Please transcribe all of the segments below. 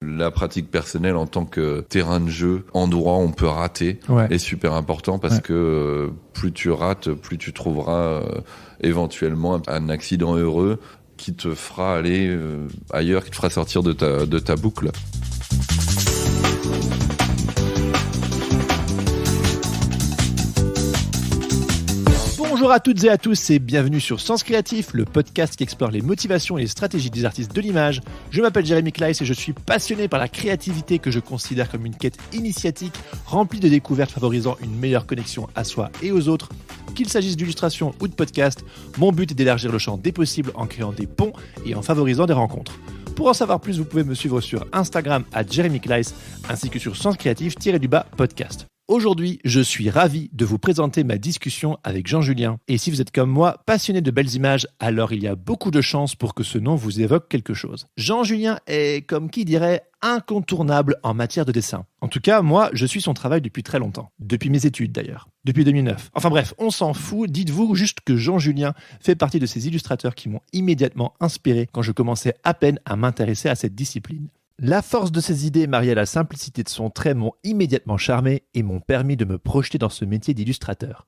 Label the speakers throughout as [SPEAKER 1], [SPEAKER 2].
[SPEAKER 1] La pratique personnelle en tant que terrain de jeu, endroit où on peut rater, est super important parce que plus tu rates, plus tu trouveras éventuellement un accident heureux qui te fera aller ailleurs, qui te fera sortir de ta boucle.
[SPEAKER 2] Bonjour à toutes et à tous et bienvenue sur Sens Créatif, le podcast qui explore les motivations et les stratégies des artistes de l'image. Je m'appelle Jérémy Kleiss et je suis passionné par la créativité que je considère comme une quête initiatique remplie de découvertes favorisant une meilleure connexion à soi et aux autres. Qu'il s'agisse d'illustration ou de podcast, mon but est d'élargir le champ des possibles en créant des ponts et en favorisant des rencontres. Pour en savoir plus, vous pouvez me suivre sur Instagram @Jérémy Kleiss ainsi que sur Sens Créatif-podcast. Aujourd'hui, je suis ravi de vous présenter ma discussion avec Jean Julien. Et si vous êtes comme moi, passionné de belles images, alors il y a beaucoup de chances pour que ce nom vous évoque quelque chose. Jean Julien est, comme qui dirait, incontournable en matière de dessin. En tout cas, moi, je suis son travail depuis très longtemps. Depuis mes études d'ailleurs. Depuis 2009. Enfin bref, on s'en fout. Dites-vous juste que Jean Julien fait partie de ces illustrateurs qui m'ont immédiatement inspiré quand je commençais à peine à m'intéresser à cette discipline. La force de ses idées mariée à la simplicité de son trait m'ont immédiatement charmé et m'ont permis de me projeter dans ce métier d'illustrateur.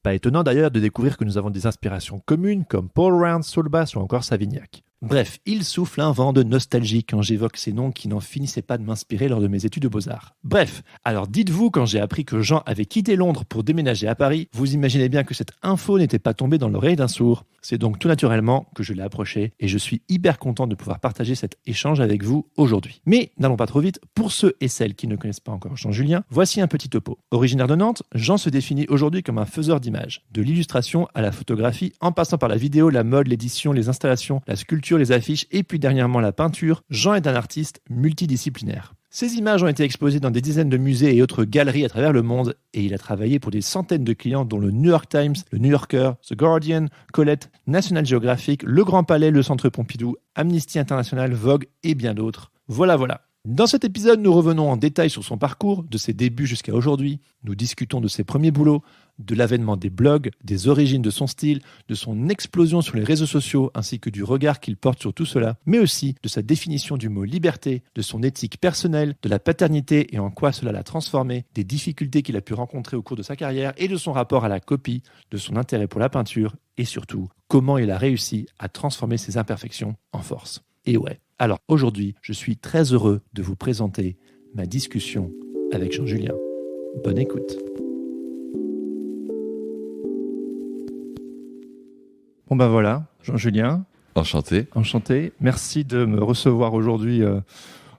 [SPEAKER 2] Pas étonnant d'ailleurs de découvrir que nous avons des inspirations communes comme Paul Round, Saul Bass ou encore Savignac. Bref, il souffle un vent de nostalgie quand j'évoque ces noms qui n'en finissaient pas de m'inspirer lors de mes études de beaux-arts. Bref, alors dites-vous quand j'ai appris que Jean avait quitté Londres pour déménager à Paris, vous imaginez bien que cette info n'était pas tombée dans l'oreille d'un sourd. C'est donc tout naturellement que je l'ai approché et je suis hyper content de pouvoir partager cet échange avec vous aujourd'hui. Mais n'allons pas trop vite, pour ceux et celles qui ne connaissent pas encore Jean Julien, voici un petit topo. Originaire de Nantes, Jean se définit aujourd'hui comme un faiseur d'images, de l'illustration à la photographie, en passant par la vidéo, la mode, l'édition, les installations, la sculpture, les affiches et puis dernièrement la peinture. Jean est un artiste multidisciplinaire. Ces images ont été exposées dans des dizaines de musées et autres galeries à travers le monde et il a travaillé pour des centaines de clients dont le New York Times, le New Yorker, The Guardian, Colette, National Geographic, Le Grand Palais, le Centre Pompidou, Amnesty International, Vogue et bien d'autres. Voilà. Dans cet épisode, nous revenons en détail sur son parcours, de ses débuts jusqu'à aujourd'hui. Nous discutons de ses premiers boulots, de l'avènement des blogs, des origines de son style, de son explosion sur les réseaux sociaux ainsi que du regard qu'il porte sur tout cela, mais aussi de sa définition du mot liberté, de son éthique personnelle, de la paternité et en quoi cela l'a transformé, des difficultés qu'il a pu rencontrer au cours de sa carrière et de son rapport à la copie, de son intérêt pour la peinture et surtout, comment il a réussi à transformer ses imperfections en force. Et ouais. Alors aujourd'hui, je suis très heureux de vous présenter ma discussion avec Jean Julien. Bonne écoute. Bon ben voilà, Jean Julien.
[SPEAKER 1] Enchanté.
[SPEAKER 2] Merci de me recevoir aujourd'hui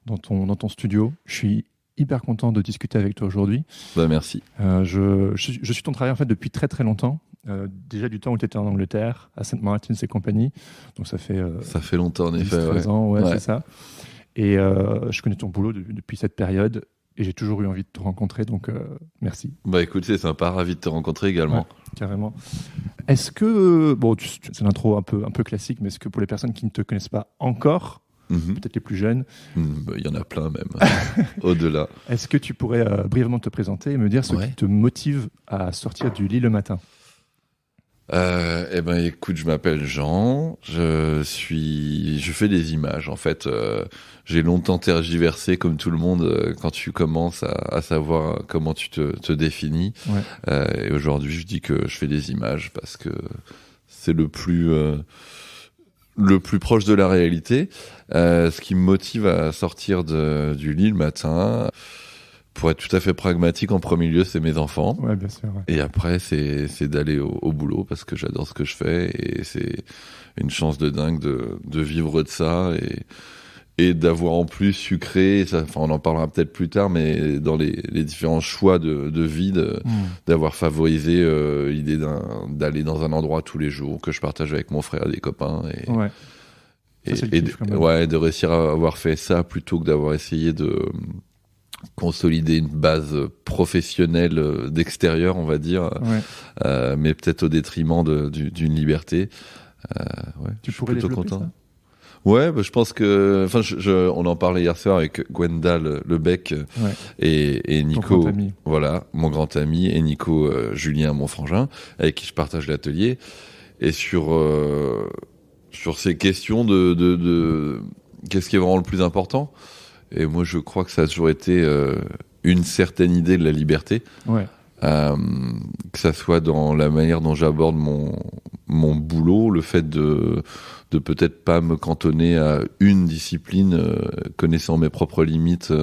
[SPEAKER 2] dans ton studio. Je suis hyper content de discuter avec toi aujourd'hui.
[SPEAKER 1] Merci.
[SPEAKER 2] Je suis ton travail en fait depuis très très longtemps. Déjà du temps où tu étais en Angleterre, à St. Martin's et compagnie. Donc ça fait
[SPEAKER 1] longtemps en effet.
[SPEAKER 2] 13 ans, c'est ça. Et je connais ton boulot depuis cette période et j'ai toujours eu envie de te rencontrer, donc merci.
[SPEAKER 1] Écoute, c'est sympa, ravi de te rencontrer également.
[SPEAKER 2] Ouais, carrément. Est-ce que, c'est une intro un peu classique, mais est-ce que pour les personnes qui ne te connaissent pas encore, peut-être les plus jeunes.
[SPEAKER 1] Il y en a plein même, au-delà.
[SPEAKER 2] Est-ce que tu pourrais brièvement te présenter et me dire ce qui te motive à sortir du lit le matin ?
[SPEAKER 1] Écoute, je m'appelle Jean, je fais des images en fait. J'ai longtemps tergiversé comme tout le monde quand tu commences à savoir comment tu te définis. Et aujourd'hui, je dis que je fais des images parce que c'est le plus proche de la réalité. Ce qui me motive à sortir du lit le matin, pour être tout à fait pragmatique, en premier lieu, c'est mes enfants.
[SPEAKER 2] Ouais, bien sûr. Ouais.
[SPEAKER 1] Et après, c'est d'aller au boulot parce que j'adore ce que je fais et c'est une chance de dingue de vivre de ça et d'avoir en plus sucré, on en parlera peut-être plus tard, mais dans les différents choix de vie, d'avoir favorisé l'idée d'aller dans un endroit tous les jours que je partage avec mon frère et des copains. Et de réussir à avoir fait ça plutôt que d'avoir essayé de consolider une base professionnelle d'extérieur, on va dire, mais peut-être au détriment d'une liberté.
[SPEAKER 2] Tu pourrais plutôt content. Ça
[SPEAKER 1] je pense que, on en parlait hier soir avec Gwenda Lebec et Nico, mon grand ami, et Nico Julien, mon frangin, avec qui je partage l'atelier, et sur ces questions de qu'est-ce qui est vraiment le plus important. Et moi, je crois que ça a toujours été une certaine idée de la liberté.
[SPEAKER 2] Ouais.
[SPEAKER 1] Que ça soit dans la manière dont j'aborde mon boulot, le fait de peut-être pas me cantonner à une discipline, connaissant mes propres limites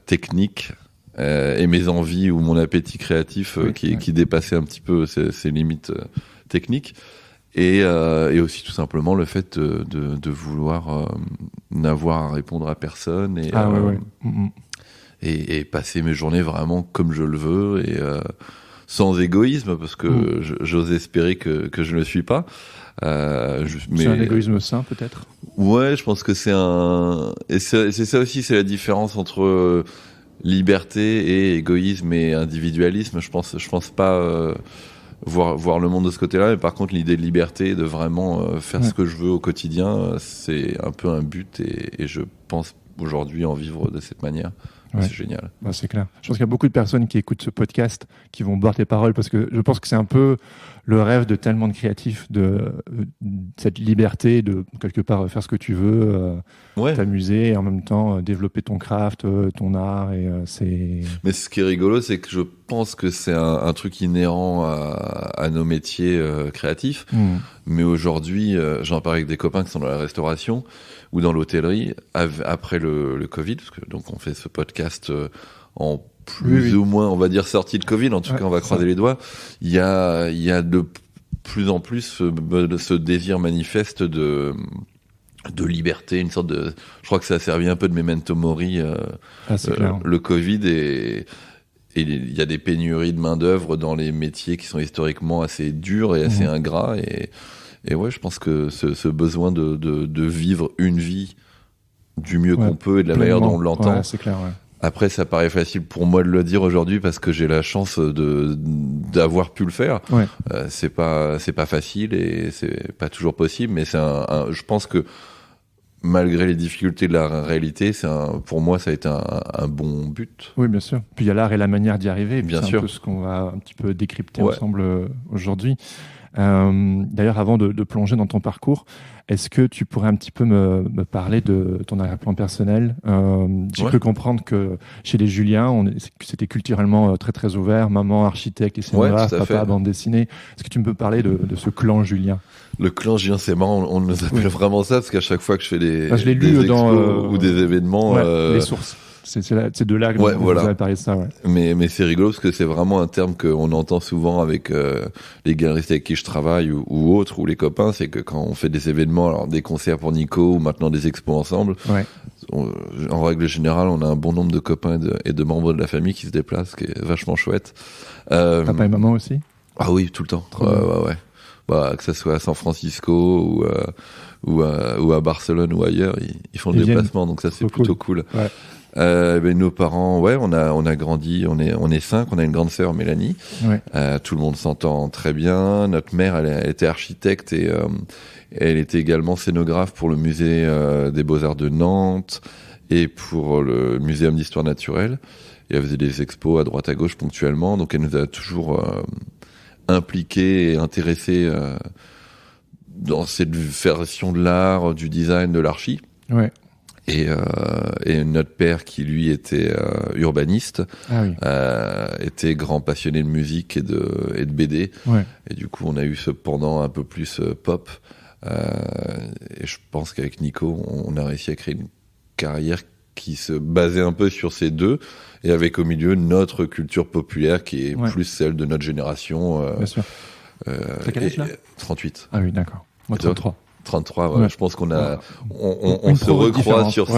[SPEAKER 1] techniques et mes envies ou mon appétit créatif qui dépassait un petit peu ces limites techniques. Et aussi tout simplement le fait de vouloir n'avoir à répondre à personne et passer mes journées vraiment comme je le veux et sans égoïsme, parce que j'ose espérer que je ne le suis pas.
[SPEAKER 2] C'est un égoïsme sain, peut-être.
[SPEAKER 1] Ouais, je pense que c'est ça aussi, c'est la différence entre liberté et égoïsme et individualisme. Je pense pas voir le monde de ce côté-là, mais par contre l'idée de liberté, de vraiment faire ce que je veux au quotidien, c'est un peu un but et je pense aujourd'hui en vivre de cette manière. C'est génial.
[SPEAKER 2] Bah, c'est clair. Je pense qu'il y a beaucoup de personnes qui écoutent ce podcast qui vont boire tes paroles, parce que je pense que c'est un peu le rêve de tellement de créatifs, de cette liberté de quelque part faire ce que tu veux, t'amuser et en même temps développer ton craft, ton art.
[SPEAKER 1] Mais ce qui est rigolo, c'est que je pense que c'est un truc inhérent à nos métiers créatifs. Mais aujourd'hui, j'en parle avec des copains qui sont dans la restauration ou dans l'hôtellerie après le Covid, parce que donc on fait ce podcast en plus ou moins, on va dire, sorti de Covid. En tout cas, on va croiser les doigts. Il y a de plus en plus ce désir manifeste de liberté, une sorte de. Je crois que ça a servi un peu de memento mori, le Covid, et il y a des pénuries de main d'œuvre dans les métiers qui sont historiquement assez durs et assez ingrats, et ouais, je pense que ce besoin de vivre une vie du mieux qu'on peut et de la manière dont on l'entend.
[SPEAKER 2] C'est clair,
[SPEAKER 1] Après, ça paraît facile pour moi de le dire aujourd'hui parce que j'ai la chance d'avoir pu le faire. C'est pas facile et c'est pas toujours possible, mais je pense que malgré les difficultés de la réalité, pour moi, ça a été un bon but.
[SPEAKER 2] Oui, bien sûr. Puis il y a l'art et la manière d'y arriver.
[SPEAKER 1] Bien sûr.
[SPEAKER 2] C'est un peu ce qu'on va un petit peu décrypter ensemble aujourd'hui. D'ailleurs, avant de plonger dans ton parcours, est-ce que tu pourrais un petit peu me parler de ton arrière-plan personnel? J'ai cru comprendre que chez les Julien, c'était culturellement très très ouvert, maman architecte et scénographe, papa bande dessinée. Est-ce que tu peux parler de ce clan Julien?
[SPEAKER 1] Le clan Julien, c'est marrant, on nous appelle vraiment ça, parce qu'à chaque fois que je fais des
[SPEAKER 2] expos
[SPEAKER 1] ou des événements...
[SPEAKER 2] les sources. C'est de là que vous avez parlé de ça.
[SPEAKER 1] Mais c'est rigolo parce que c'est vraiment un terme qu'on entend souvent avec les galeristes avec qui je travaille ou autres, ou les copains. C'est que quand on fait des événements, alors des concerts pour Nico ou maintenant des expos ensemble, en règle générale, on a un bon nombre de copains et de membres de la famille qui se déplacent, ce qui est vachement chouette.
[SPEAKER 2] Papa et maman aussi?
[SPEAKER 1] Ah oui, tout le temps. Ouais. Bah, que ça soit à San Francisco ou à Barcelone ou ailleurs, ils font le déplacement, donc ça c'est plutôt cool. Nos parents, on a grandi, on est 5, on a une grande sœur, Mélanie. Tout le monde s'entend très bien. Notre mère, elle était architecte et elle était également scénographe pour le musée des Beaux-Arts de Nantes et pour le Muséum d'Histoire Naturelle. Et elle faisait des expos à droite à gauche ponctuellement, donc elle nous a toujours impliqués et intéressés dans cette version de l'art, du design, de l'archi. Et notre père, qui lui était urbaniste, était grand passionné de musique et de BD. Et du coup, on a eu ce pendant un peu plus pop. Et je pense qu'avec Nico, on a réussi à créer une carrière qui se basait un peu sur ces deux, et avec au milieu notre culture populaire qui est plus celle de notre génération.
[SPEAKER 2] Bien sûr. T'as quel âge là?
[SPEAKER 1] 38.
[SPEAKER 2] Ah oui, d'accord. Moi, 33.
[SPEAKER 1] 33, je pense qu'on a, on se recroise sur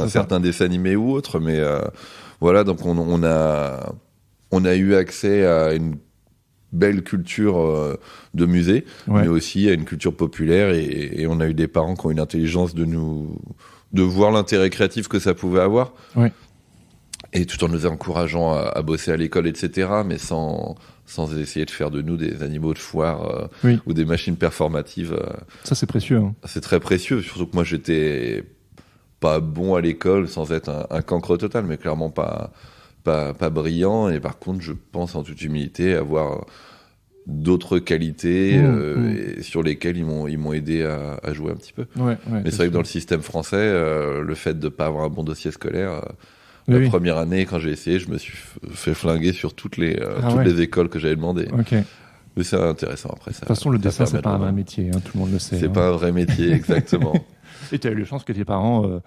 [SPEAKER 1] certains dessins animés ou autres, mais donc on a eu accès à une belle culture de musée, mais aussi à une culture populaire, et on a eu des parents qui ont une intelligence de voir l'intérêt créatif que ça pouvait avoir, et tout en nous encourageant à bosser à l'école, etc., mais sans essayer de faire de nous des animaux de foire ou des machines performatives.
[SPEAKER 2] Ça, c'est précieux.
[SPEAKER 1] C'est très précieux, surtout que moi, j'étais pas bon à l'école, sans être un cancre total, mais clairement pas brillant. Et par contre, je pense en toute humilité avoir d'autres qualités et sur lesquelles ils m'ont aidé à jouer un petit peu. Mais c'est vrai que dans le système français, le fait de pas avoir un bon dossier scolaire, la première année, quand j'ai essayé, je me suis fait flinguer sur toutes les écoles que j'avais demandé. Mais c'est intéressant après ça.
[SPEAKER 2] De toute façon, le dessin, c'est pas un vrai métier, hein, tout le monde le sait.
[SPEAKER 1] C'est pas un vrai métier, exactement.
[SPEAKER 2] Et tu as eu la chance que tes parents,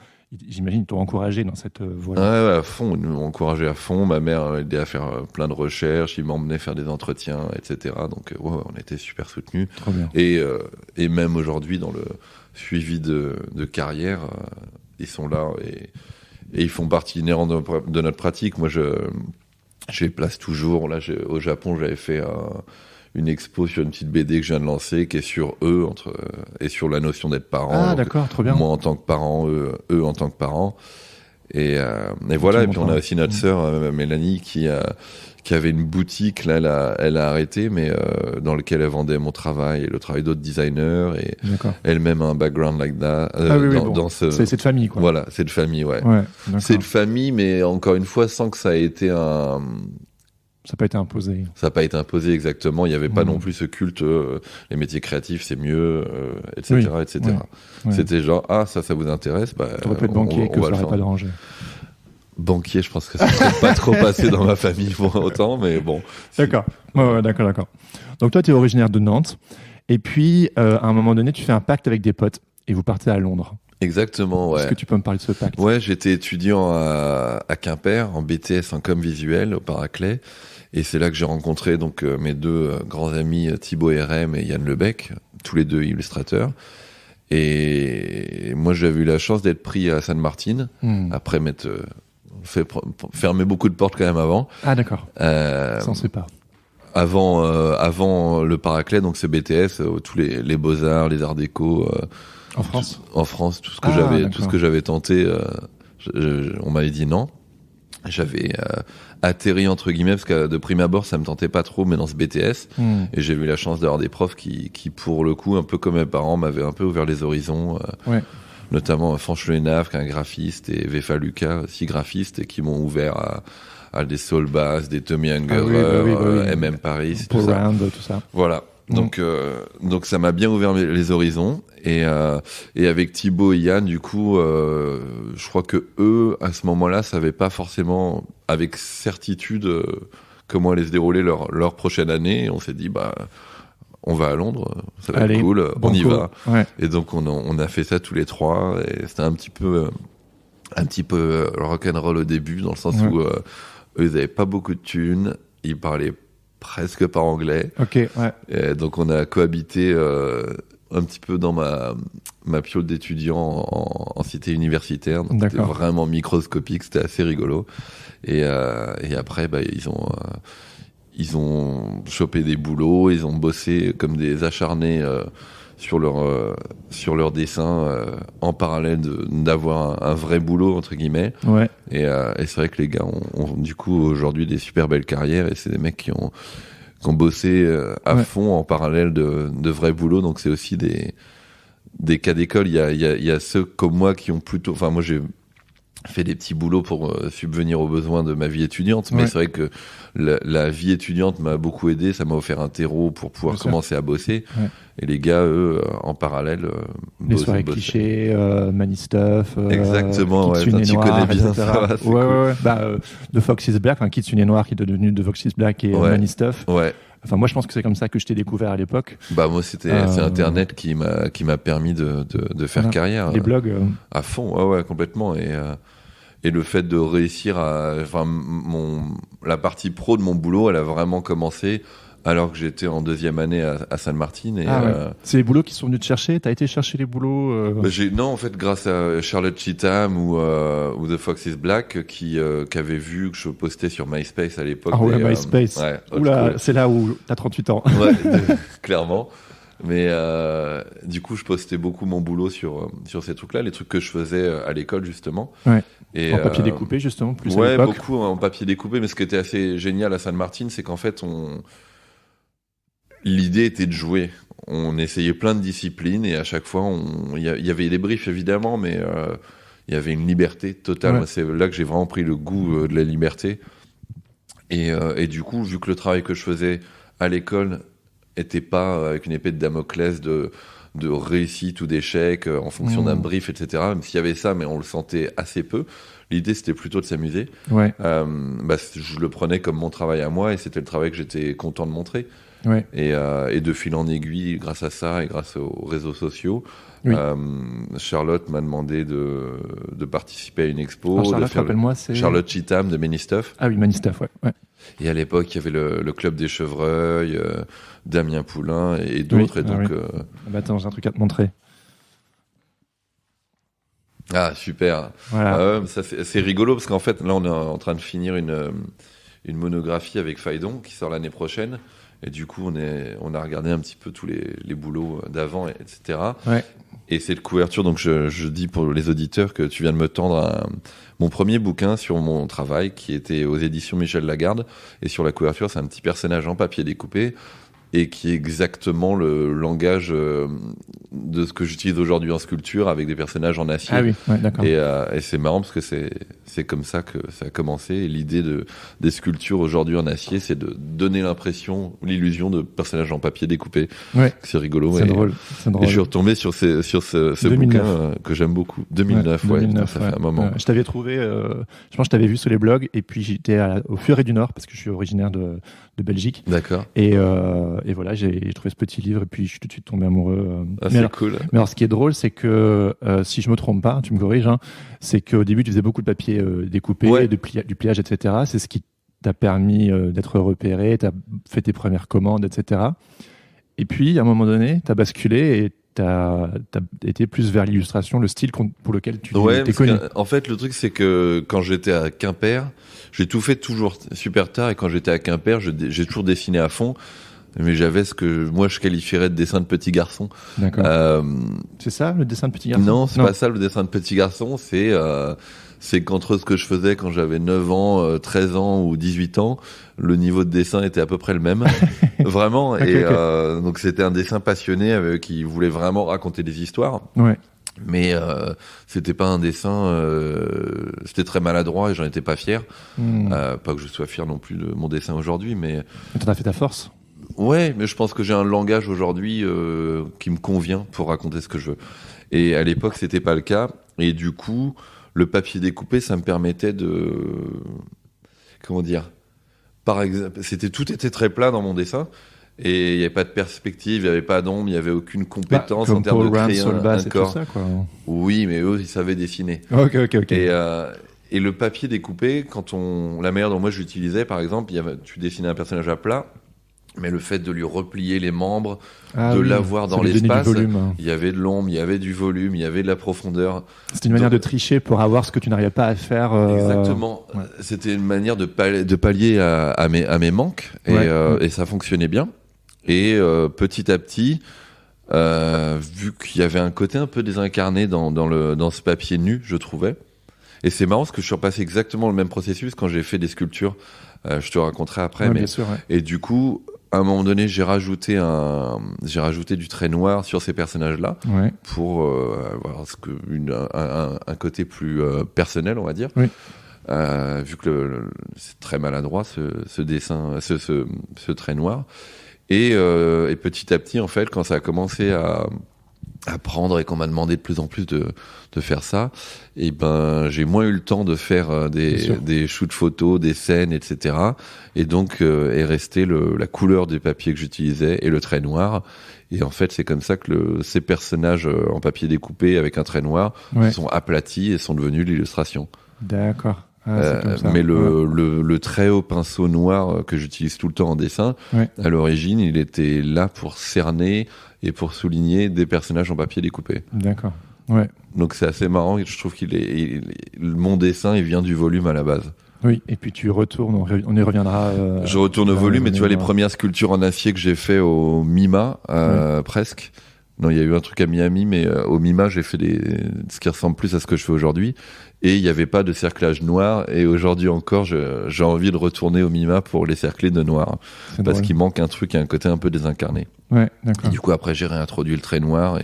[SPEAKER 2] j'imagine, t'ont encouragé dans cette voie.
[SPEAKER 1] Ouais, à fond, ils m'ont encouragé à fond. Ma mère m'a aidé à faire plein de recherches, ils m'emmenaient faire des entretiens, etc. Donc, on était super soutenus.
[SPEAKER 2] Trop bien.
[SPEAKER 1] Et même aujourd'hui, dans le suivi de carrière, ils sont là et ils font partie inhérente de notre pratique. Moi, je les place toujours. Là, au Japon, j'avais fait une expo sur une petite BD que je viens de lancer, qui est sur eux et sur la notion d'être parent.
[SPEAKER 2] Ah, d'accord, trop bien.
[SPEAKER 1] Moi en tant que parent, eux en tant que parents. Et voilà. Et puis on a aussi notre sœur Mélanie qui avait une boutique. Là, elle a arrêté, mais dans lequel elle vendait mon travail et le travail d'autres designers. Et elle-même a un background like that.
[SPEAKER 2] C'est de famille, quoi.
[SPEAKER 1] Voilà, c'est de famille, ouais. C'est de famille, mais encore une fois, sans que ça ait été un.
[SPEAKER 2] Ça n'a pas été imposé.
[SPEAKER 1] Ça n'a pas été imposé, exactement. Il n'y avait pas non plus ce culte, les métiers créatifs, c'est mieux, etc. etc.
[SPEAKER 2] Ouais.
[SPEAKER 1] C'était genre, ça vous intéresse,
[SPEAKER 2] t'aurais pu être banquier, que ça n'aurait pas dérangé.
[SPEAKER 1] Banquier, je pense que ça ne serait pas trop passé dans ma famille pour autant, mais bon.
[SPEAKER 2] D'accord. D'accord. Donc toi, tu es originaire de Nantes. Et puis, à un moment donné, tu fais un pacte avec des potes et vous partez à Londres.
[SPEAKER 1] Exactement, ouais.
[SPEAKER 2] Est-ce que tu peux me parler de ce pacte ?
[SPEAKER 1] Ouais, j'étais étudiant à Quimper, en BTS en com visuel, au Paraclet. Et c'est là que j'ai rencontré donc mes deux grands amis, Thibaut RM et Yann Lebec, tous les deux illustrateurs. Et moi, j'avais eu la chance d'être pris à Sainte-Martine, après m'être fait fermer beaucoup de portes quand même avant.
[SPEAKER 2] Ah d'accord, ça on sait pas.
[SPEAKER 1] Avant le Paraclet, donc c'est BTS, tous les beaux-arts, les arts déco.
[SPEAKER 2] En France ?
[SPEAKER 1] En France, tout ce que j'avais tenté, on m'avait dit non. J'avais atterri entre guillemets parce que de prime abord ça me tentait pas trop, mais dans ce BTS et j'ai eu la chance d'avoir des profs qui pour le coup, un peu comme mes parents, m'avaient un peu ouvert les horizons, notamment Franche Lenave qui est un graphiste et Vefa Lucas aussi graphiste et qui m'ont ouvert à des Saul Bass, des Tommy Ungerer, MM Paris,
[SPEAKER 2] tout ça.
[SPEAKER 1] Voilà. Donc ça m'a bien ouvert les horizons et avec Thibaut et Yann du coup je crois que eux à ce moment-là savaient pas forcément avec certitude comment allait se dérouler leur prochaine année et on s'est dit on va à Londres, ça va être cool, on y va. Et donc on a fait ça tous les trois et c'était un petit peu rock'n'roll au début dans le sens où eux ils avaient pas beaucoup de thunes, ils parlaient presque pas anglais. Et donc on a cohabité un petit peu dans ma piole d'étudiant en cité universitaire. Donc c'était vraiment microscopique, c'était assez rigolo. Et après, ils ont chopé des boulots, ils ont bossé comme des acharnés sur leur dessin en parallèle d'avoir un vrai boulot entre guillemets. Et c'est vrai que les gars ont du coup aujourd'hui des super belles carrières et c'est des mecs qui ont bossé à fond en parallèle de vrais boulots. Donc c'est aussi des cas d'école. Il y a ceux comme moi qui ont plutôt, enfin moi j'ai fait des petits boulots pour subvenir aux besoins de ma vie étudiante, mais c'est vrai que la vie étudiante m'a beaucoup aidé, ça m'a offert un terreau pour pouvoir commencer à bosser. Et les gars, eux, en parallèle,
[SPEAKER 2] les soirées clichés, Manistuff,
[SPEAKER 1] exactement,
[SPEAKER 2] Kitsune
[SPEAKER 1] tu
[SPEAKER 2] Noir,
[SPEAKER 1] connais bien
[SPEAKER 2] etc.
[SPEAKER 1] ça.
[SPEAKER 2] Cool. The Fox is Black, Kitsune Noir qui est devenu The Fox is Black et Manistuff. Enfin, moi, je pense que c'est comme ça que je t'ai découvert à l'époque.
[SPEAKER 1] Moi, c'est Internet qui m'a permis de faire carrière.
[SPEAKER 2] Les blogs.
[SPEAKER 1] À fond, complètement. Et le fait de réussir la partie pro de mon boulot, elle a vraiment commencé alors que j'étais en deuxième année à Sainte-Martine.
[SPEAKER 2] C'est les boulots qui sont venus te chercher ? T'as été chercher les boulots
[SPEAKER 1] Non, en fait, grâce à Charlotte Cheatham ou The Fox is Black qui avait vu que je postais sur MySpace à l'époque.
[SPEAKER 2] MySpace. Oula, c'est là où t'as 38 ans.
[SPEAKER 1] Clairement. Mais du coup, je postais beaucoup mon boulot sur ces trucs-là, les trucs que je faisais à l'école justement. Et
[SPEAKER 2] en papier découpé justement, plus à l'époque.
[SPEAKER 1] Beaucoup en papier découpé. Mais ce qui était assez génial à Sainte-Martine, c'est qu'en fait, l'idée était de jouer. On essayait plein de disciplines et à chaque fois, il y avait des briefs évidemment, mais il y avait une liberté totale. Moi, c'est là que j'ai vraiment pris le goût de la liberté. Et du coup, vu que le travail que je faisais à l'école était pas avec une épée de Damoclès de réussite ou d'échec en fonction d'un brief, etc. Même s'il y avait ça, mais on le sentait assez peu. L'idée, c'était plutôt de s'amuser.
[SPEAKER 2] Ouais.
[SPEAKER 1] Je le prenais comme mon travail à moi et c'était le travail que j'étais content de montrer.
[SPEAKER 2] Ouais.
[SPEAKER 1] Et de fil en aiguille, grâce à ça et grâce aux réseaux sociaux,
[SPEAKER 2] Oui.
[SPEAKER 1] Charlotte m'a demandé de participer à une expo.
[SPEAKER 2] Alors, Charlotte, rappelle-moi, c'est...
[SPEAKER 1] Charlotte Cheetham de Many Stuff.
[SPEAKER 2] Ah oui, Many Stuff, ouais.
[SPEAKER 1] Et à l'époque, il y avait le Club des Chevreuils, Damien Poulain et d'autres.
[SPEAKER 2] Oui.
[SPEAKER 1] Et donc,
[SPEAKER 2] attends, j'ai un truc à te montrer.
[SPEAKER 1] Ah, super.
[SPEAKER 2] Voilà.
[SPEAKER 1] C'est rigolo parce qu'en fait, là, on est en train de finir une monographie avec Phaidon qui sort l'année prochaine. Et du coup, on a regardé un petit peu tous les boulots d'avant, etc.
[SPEAKER 2] Ouais.
[SPEAKER 1] Et cette couverture, donc je dis pour les auditeurs que tu viens de me tendre mon premier bouquin sur mon travail qui était aux éditions Michel Lagarde. Et sur la couverture, c'est un petit personnage en papier découpé et qui est exactement le langage de ce que j'utilise aujourd'hui en sculpture avec des personnages en acier.
[SPEAKER 2] Ah oui, ouais, d'accord.
[SPEAKER 1] Et c'est marrant parce que c'est comme ça que ça a commencé. Et l'idée des sculptures aujourd'hui en acier, c'est de donner l'illusion de personnages en papier découpé.
[SPEAKER 2] Ouais.
[SPEAKER 1] C'est rigolo.
[SPEAKER 2] C'est drôle.
[SPEAKER 1] Et je suis retombé sur ce bouquin que j'aime beaucoup. 2009, ouais.
[SPEAKER 2] 2009,
[SPEAKER 1] ça fait un moment.
[SPEAKER 2] Je t'avais trouvé, je pense que je t'avais vu sur les blogs, et puis j'étais au Furet du Nord, parce que je suis originaire de Belgique.
[SPEAKER 1] D'accord.
[SPEAKER 2] Et voilà, j'ai trouvé ce petit livre, et puis je suis tout de suite tombé amoureux.
[SPEAKER 1] C'est cool.
[SPEAKER 2] Mais alors, ce qui est drôle, c'est que, si je me trompe pas, tu me corriges, hein, c'est qu'au début, tu faisais beaucoup de papier découpé,
[SPEAKER 1] Ouais.
[SPEAKER 2] du pliage, etc. C'est ce qui t'a permis d'être repéré, t'as fait tes premières commandes, etc. Et puis, à un moment donné, t'as basculé et t'as été plus vers l'illustration, le style pour lequel tu t'es connu.
[SPEAKER 1] En fait, le truc, c'est que quand j'étais à Quimper, j'ai tout fait toujours super tard, et quand j'étais à Quimper, j'ai toujours dessiné à fond. Mais j'avais ce que moi je qualifierais de dessin de petit garçon.
[SPEAKER 2] D'accord. C'est ça, le dessin de petit garçon?
[SPEAKER 1] Non, c'est pas ça le dessin de petit garçon. C'est qu'entre ce que je faisais quand j'avais 9 ans, 13 ans ou 18 ans, le niveau de dessin était à peu près le même. Vraiment.
[SPEAKER 2] Okay.
[SPEAKER 1] Donc c'était un dessin passionné qui voulait vraiment raconter des histoires.
[SPEAKER 2] Ouais.
[SPEAKER 1] Mais c'était pas un dessin, c'était très maladroit et j'en étais pas fier. Pas que je sois fier non plus de mon dessin aujourd'hui, mais
[SPEAKER 2] t'en as fait ta force.
[SPEAKER 1] Ouais, mais je pense que j'ai un langage aujourd'hui qui me convient pour raconter ce que je veux. Et à l'époque, c'était pas le cas. Et du coup, le papier découpé, ça me permettait de... Comment dire ? Par exemple, tout était très plat dans mon dessin. Et il n'y avait pas de perspective, il n'y avait pas d'ombre, il n'y avait aucune compétence en termes de créer un corps.
[SPEAKER 2] Ça, quoi.
[SPEAKER 1] Oui, mais eux, ils savaient dessiner.
[SPEAKER 2] Ok.
[SPEAKER 1] Et le papier découpé, la manière dont moi je l'utilisais, par exemple, tu dessinais un personnage à plat, mais le fait de lui replier les membres, l'avoir dans l'espace, il y avait de l'ombre, il y avait du volume, il y avait de la profondeur.
[SPEAKER 2] C'était une manière de tricher pour avoir ce que tu n'arrivais pas à faire.
[SPEAKER 1] Exactement. Ouais. C'était une manière de pallier à mes manques, et ça fonctionnait bien. Et petit à petit, vu qu'il y avait un côté un peu désincarné dans ce papier nu, je trouvais. Et c'est marrant parce que je suis repassé exactement le même processus quand j'ai fait des sculptures. Je te raconterai après.
[SPEAKER 2] Bien sûr, ouais.
[SPEAKER 1] Et du coup, à un moment donné, j'ai rajouté du trait noir sur ces personnages-là pour avoir un côté plus personnel, on va dire.
[SPEAKER 2] Oui.
[SPEAKER 1] Vu que c'est très maladroit ce dessin, ce trait noir. Et petit à petit, en fait, quand ça a commencé à prendre et qu'on m'a demandé de plus en plus de faire ça, et ben j'ai moins eu le temps de faire des shoots photos, des scènes, etc. Et donc est resté la couleur des papiers que j'utilisais et le trait noir. Et en fait, c'est comme ça que ces personnages en papier découpé avec un trait noir sont aplatis et sont devenus l'illustration.
[SPEAKER 2] D'accord.
[SPEAKER 1] Mais le trait au pinceau noir que j'utilise tout le temps en dessin, à l'origine, il était là pour cerner et pour souligner des personnages en papier découpé.
[SPEAKER 2] D'accord. Ouais.
[SPEAKER 1] Donc c'est assez marrant. Je trouve mon dessin, il vient du volume à la base.
[SPEAKER 2] Oui. Et puis tu retournes. On y reviendra.
[SPEAKER 1] Je retourne au volume. Et tu vois les premières sculptures en acier que j'ai fait au MIMA, presque. Non, il y a eu un truc à Miami, mais au MIMA, j'ai fait ce qui ressemble plus à ce que je fais aujourd'hui. Et il n'y avait pas de cerclage noir. Et aujourd'hui encore, j'ai envie de retourner au MIMA pour les cercler de noir. Parce qu'il manque un truc, un côté un peu désincarné.
[SPEAKER 2] Ouais, d'accord.
[SPEAKER 1] Et du coup, après, j'ai réintroduit le trait noir.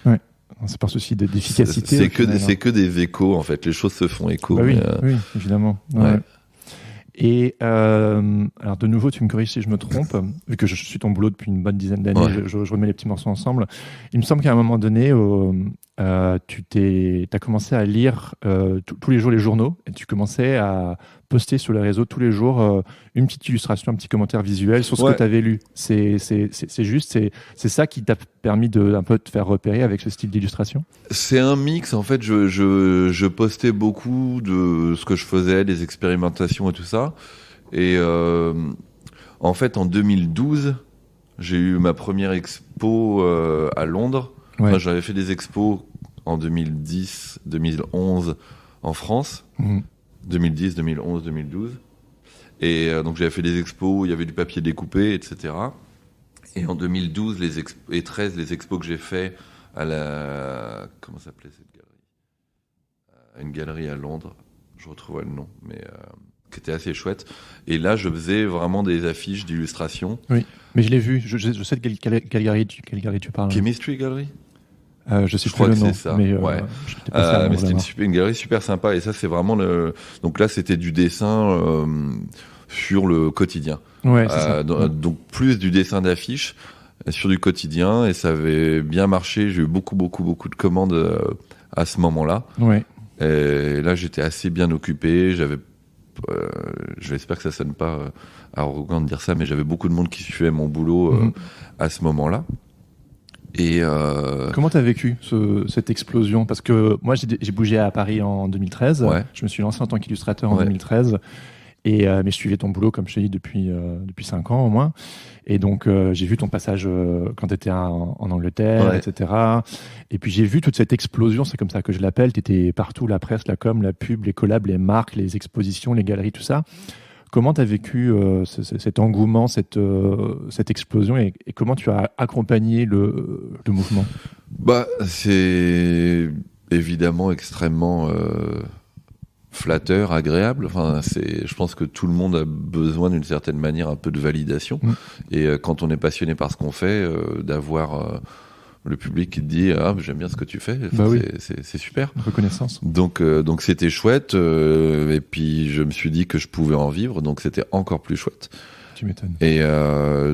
[SPEAKER 2] Ouais. C'est par souci d'efficacité.
[SPEAKER 1] C'est que des échos, en fait. Les choses se font écho.
[SPEAKER 2] Bah oui, évidemment. Ouais. Et alors de nouveau, tu me corriges si je me trompe, vu que je suis ton boulot depuis une bonne dizaine d'années,
[SPEAKER 1] Ouais.
[SPEAKER 2] je remets les petits morceaux ensemble. Il me semble qu'à un moment donné, tu as commencé à lire tous les jours les journaux et tu commençais à poster sur les réseaux tous les jours une petite illustration, un petit commentaire visuel sur ce que tu avais lu. C'est juste, c'est ça qui t'a permis un peu te faire repérer avec ce style d'illustration?
[SPEAKER 1] C'est un mix, en fait, je postais beaucoup de ce que je faisais, des expérimentations et tout ça. Et en fait, en 2012, j'ai eu ma première expo à Londres.
[SPEAKER 2] Ouais.
[SPEAKER 1] Enfin, j'avais fait des expos en 2010, 2011 en France. 2010, 2011, 2012. Et donc j'avais fait des expos, il y avait du papier découpé, etc. Et en 2012 et 13, les expos que j'ai fait à la... Comment s'appelait cette galerie? Une galerie à Londres, je retrouverai le nom, mais qui était assez chouette. Et là, je faisais vraiment des affiches d'illustration.
[SPEAKER 2] Oui, mais je l'ai vu, je sais de quelle galerie tu parles.
[SPEAKER 1] Chemistry Gallery?
[SPEAKER 2] Je sais
[SPEAKER 1] Je crois
[SPEAKER 2] plus
[SPEAKER 1] que
[SPEAKER 2] le nom,
[SPEAKER 1] c'est ça.
[SPEAKER 2] mais
[SPEAKER 1] Ouais. Mais c'était une galerie super sympa. Et ça, c'est vraiment donc là, c'était du dessin sur le quotidien.
[SPEAKER 2] Ouais, c'est ça.
[SPEAKER 1] Donc plus du dessin d'affiches sur du quotidien. Et ça avait bien marché. J'ai eu beaucoup de commandes à ce moment-là.
[SPEAKER 2] Ouais.
[SPEAKER 1] Et là, j'étais assez bien occupé. J'espère que ça sonne pas arrogant de dire ça, mais j'avais beaucoup de monde qui suivait mon boulot à ce moment-là. Et
[SPEAKER 2] comment t'as vécu cette explosion? Parce que moi, j'ai bougé à Paris en 2013.
[SPEAKER 1] Ouais.
[SPEAKER 2] Je me suis lancé en tant qu'illustrateur en 2013. Mais je suivais ton boulot, comme je t'ai dit, depuis 5 ans au moins. Et donc, j'ai vu ton passage quand tu étais en Angleterre, etc. Et puis, j'ai vu toute cette explosion, c'est comme ça que je l'appelle. Tu étais partout, la presse, la com, la pub, les collabs, les marques, les expositions, les galeries, tout ça. Comment tu as vécu cet engouement, cette explosion et comment tu as accompagné le mouvement?
[SPEAKER 1] C'est évidemment extrêmement flatteur, agréable. Enfin, je pense que tout le monde a besoin d'une certaine manière un peu de validation. Et quand on est passionné par ce qu'on fait, d'avoir le public qui te dit j'aime bien ce que tu fais, c'est super.
[SPEAKER 2] Reconnaissance.
[SPEAKER 1] Donc c'était chouette. Et puis je me suis dit que je pouvais en vivre, donc c'était encore plus chouette.
[SPEAKER 2] Tu m'étonnes.
[SPEAKER 1] Et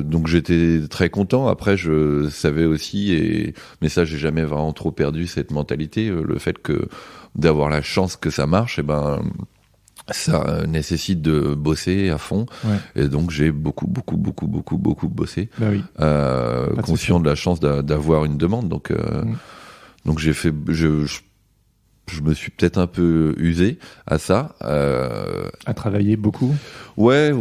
[SPEAKER 1] donc j'étais très content. Après, je savais aussi, mais ça, j'ai jamais vraiment trop perdu cette mentalité, le fait que d'avoir la chance que ça marche, ça nécessite de bosser à fond. Et donc j'ai beaucoup bossé, conscient de la chance d'avoir une demande. Donc j'ai fait, je me suis peut-être un peu usé à ça.
[SPEAKER 2] À travailler beaucoup.
[SPEAKER 1] Ouais,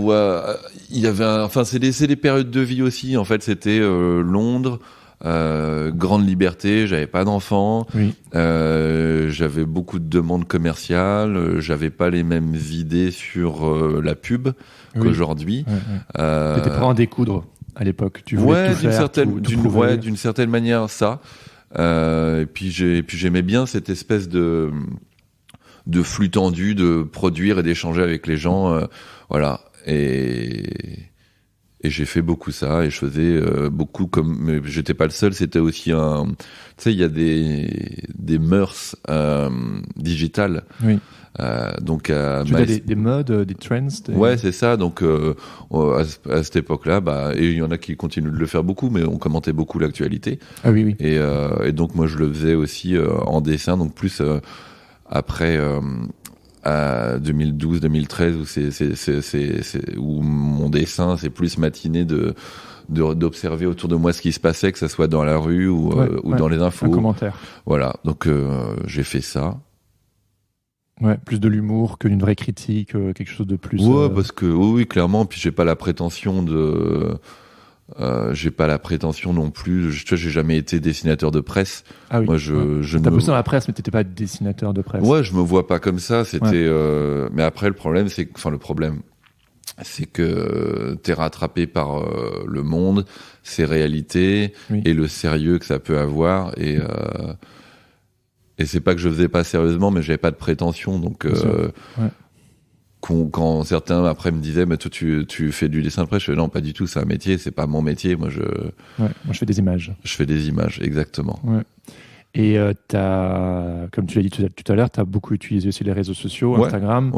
[SPEAKER 1] il y avait c'est des périodes de vie aussi. En fait, c'était Londres, grande liberté. J'avais pas d'enfants. J'avais beaucoup de demandes commerciales. J'avais pas les mêmes idées sur la pub qu'aujourd'hui.
[SPEAKER 2] T'étais prêt à en découdre à l'époque. Tu voulais tout faire,
[SPEAKER 1] d'une certaine manière, ça. Et puis j'aimais bien cette espèce de flux tendu de produire et d'échanger avec les gens, voilà. Et j'ai fait beaucoup ça et je faisais beaucoup mais j'étais pas le seul, c'était aussi tu sais, il y a des mœurs digitales. Donc
[SPEAKER 2] tu veux dire des modes, des trends.
[SPEAKER 1] Ouais, c'est ça. Donc à cette époque-là, et il y en a qui continuent de le faire beaucoup, mais on commentait beaucoup l'actualité.
[SPEAKER 2] Ah oui.
[SPEAKER 1] Et donc moi je le faisais aussi en dessin, donc plus après à 2012-2013 où mon dessin c'est plus matiné d'observer autour de moi ce qui se passait, que ça soit dans la rue ou dans les infos.
[SPEAKER 2] Un commentaire.
[SPEAKER 1] Voilà. Donc j'ai fait ça.
[SPEAKER 2] Ouais, plus de l'humour que d'une vraie critique, quelque chose de plus.
[SPEAKER 1] Parce que oui, clairement. Puis j'ai pas la prétention non plus. J'ai jamais été dessinateur de presse.
[SPEAKER 2] Ah oui.
[SPEAKER 1] Moi,
[SPEAKER 2] t'as bossé dans la presse, mais t'étais pas dessinateur de presse.
[SPEAKER 1] Ouais, je me vois pas comme ça. C'était. Mais après, le problème, c'est que t'es rattrapé par le monde, ses réalités et le sérieux que ça peut avoir et c'est pas que je faisais pas sérieusement, mais j'avais pas de prétention. Donc, quand certains après me disaient, mais toi tu fais du dessin de presse, je fais non, pas du tout, c'est un métier, c'est pas mon métier. Moi je
[SPEAKER 2] fais des images.
[SPEAKER 1] Je fais des images, exactement.
[SPEAKER 2] Ouais. Et comme tu l'as dit tout à l'heure, tu as beaucoup utilisé aussi les réseaux sociaux, Instagram.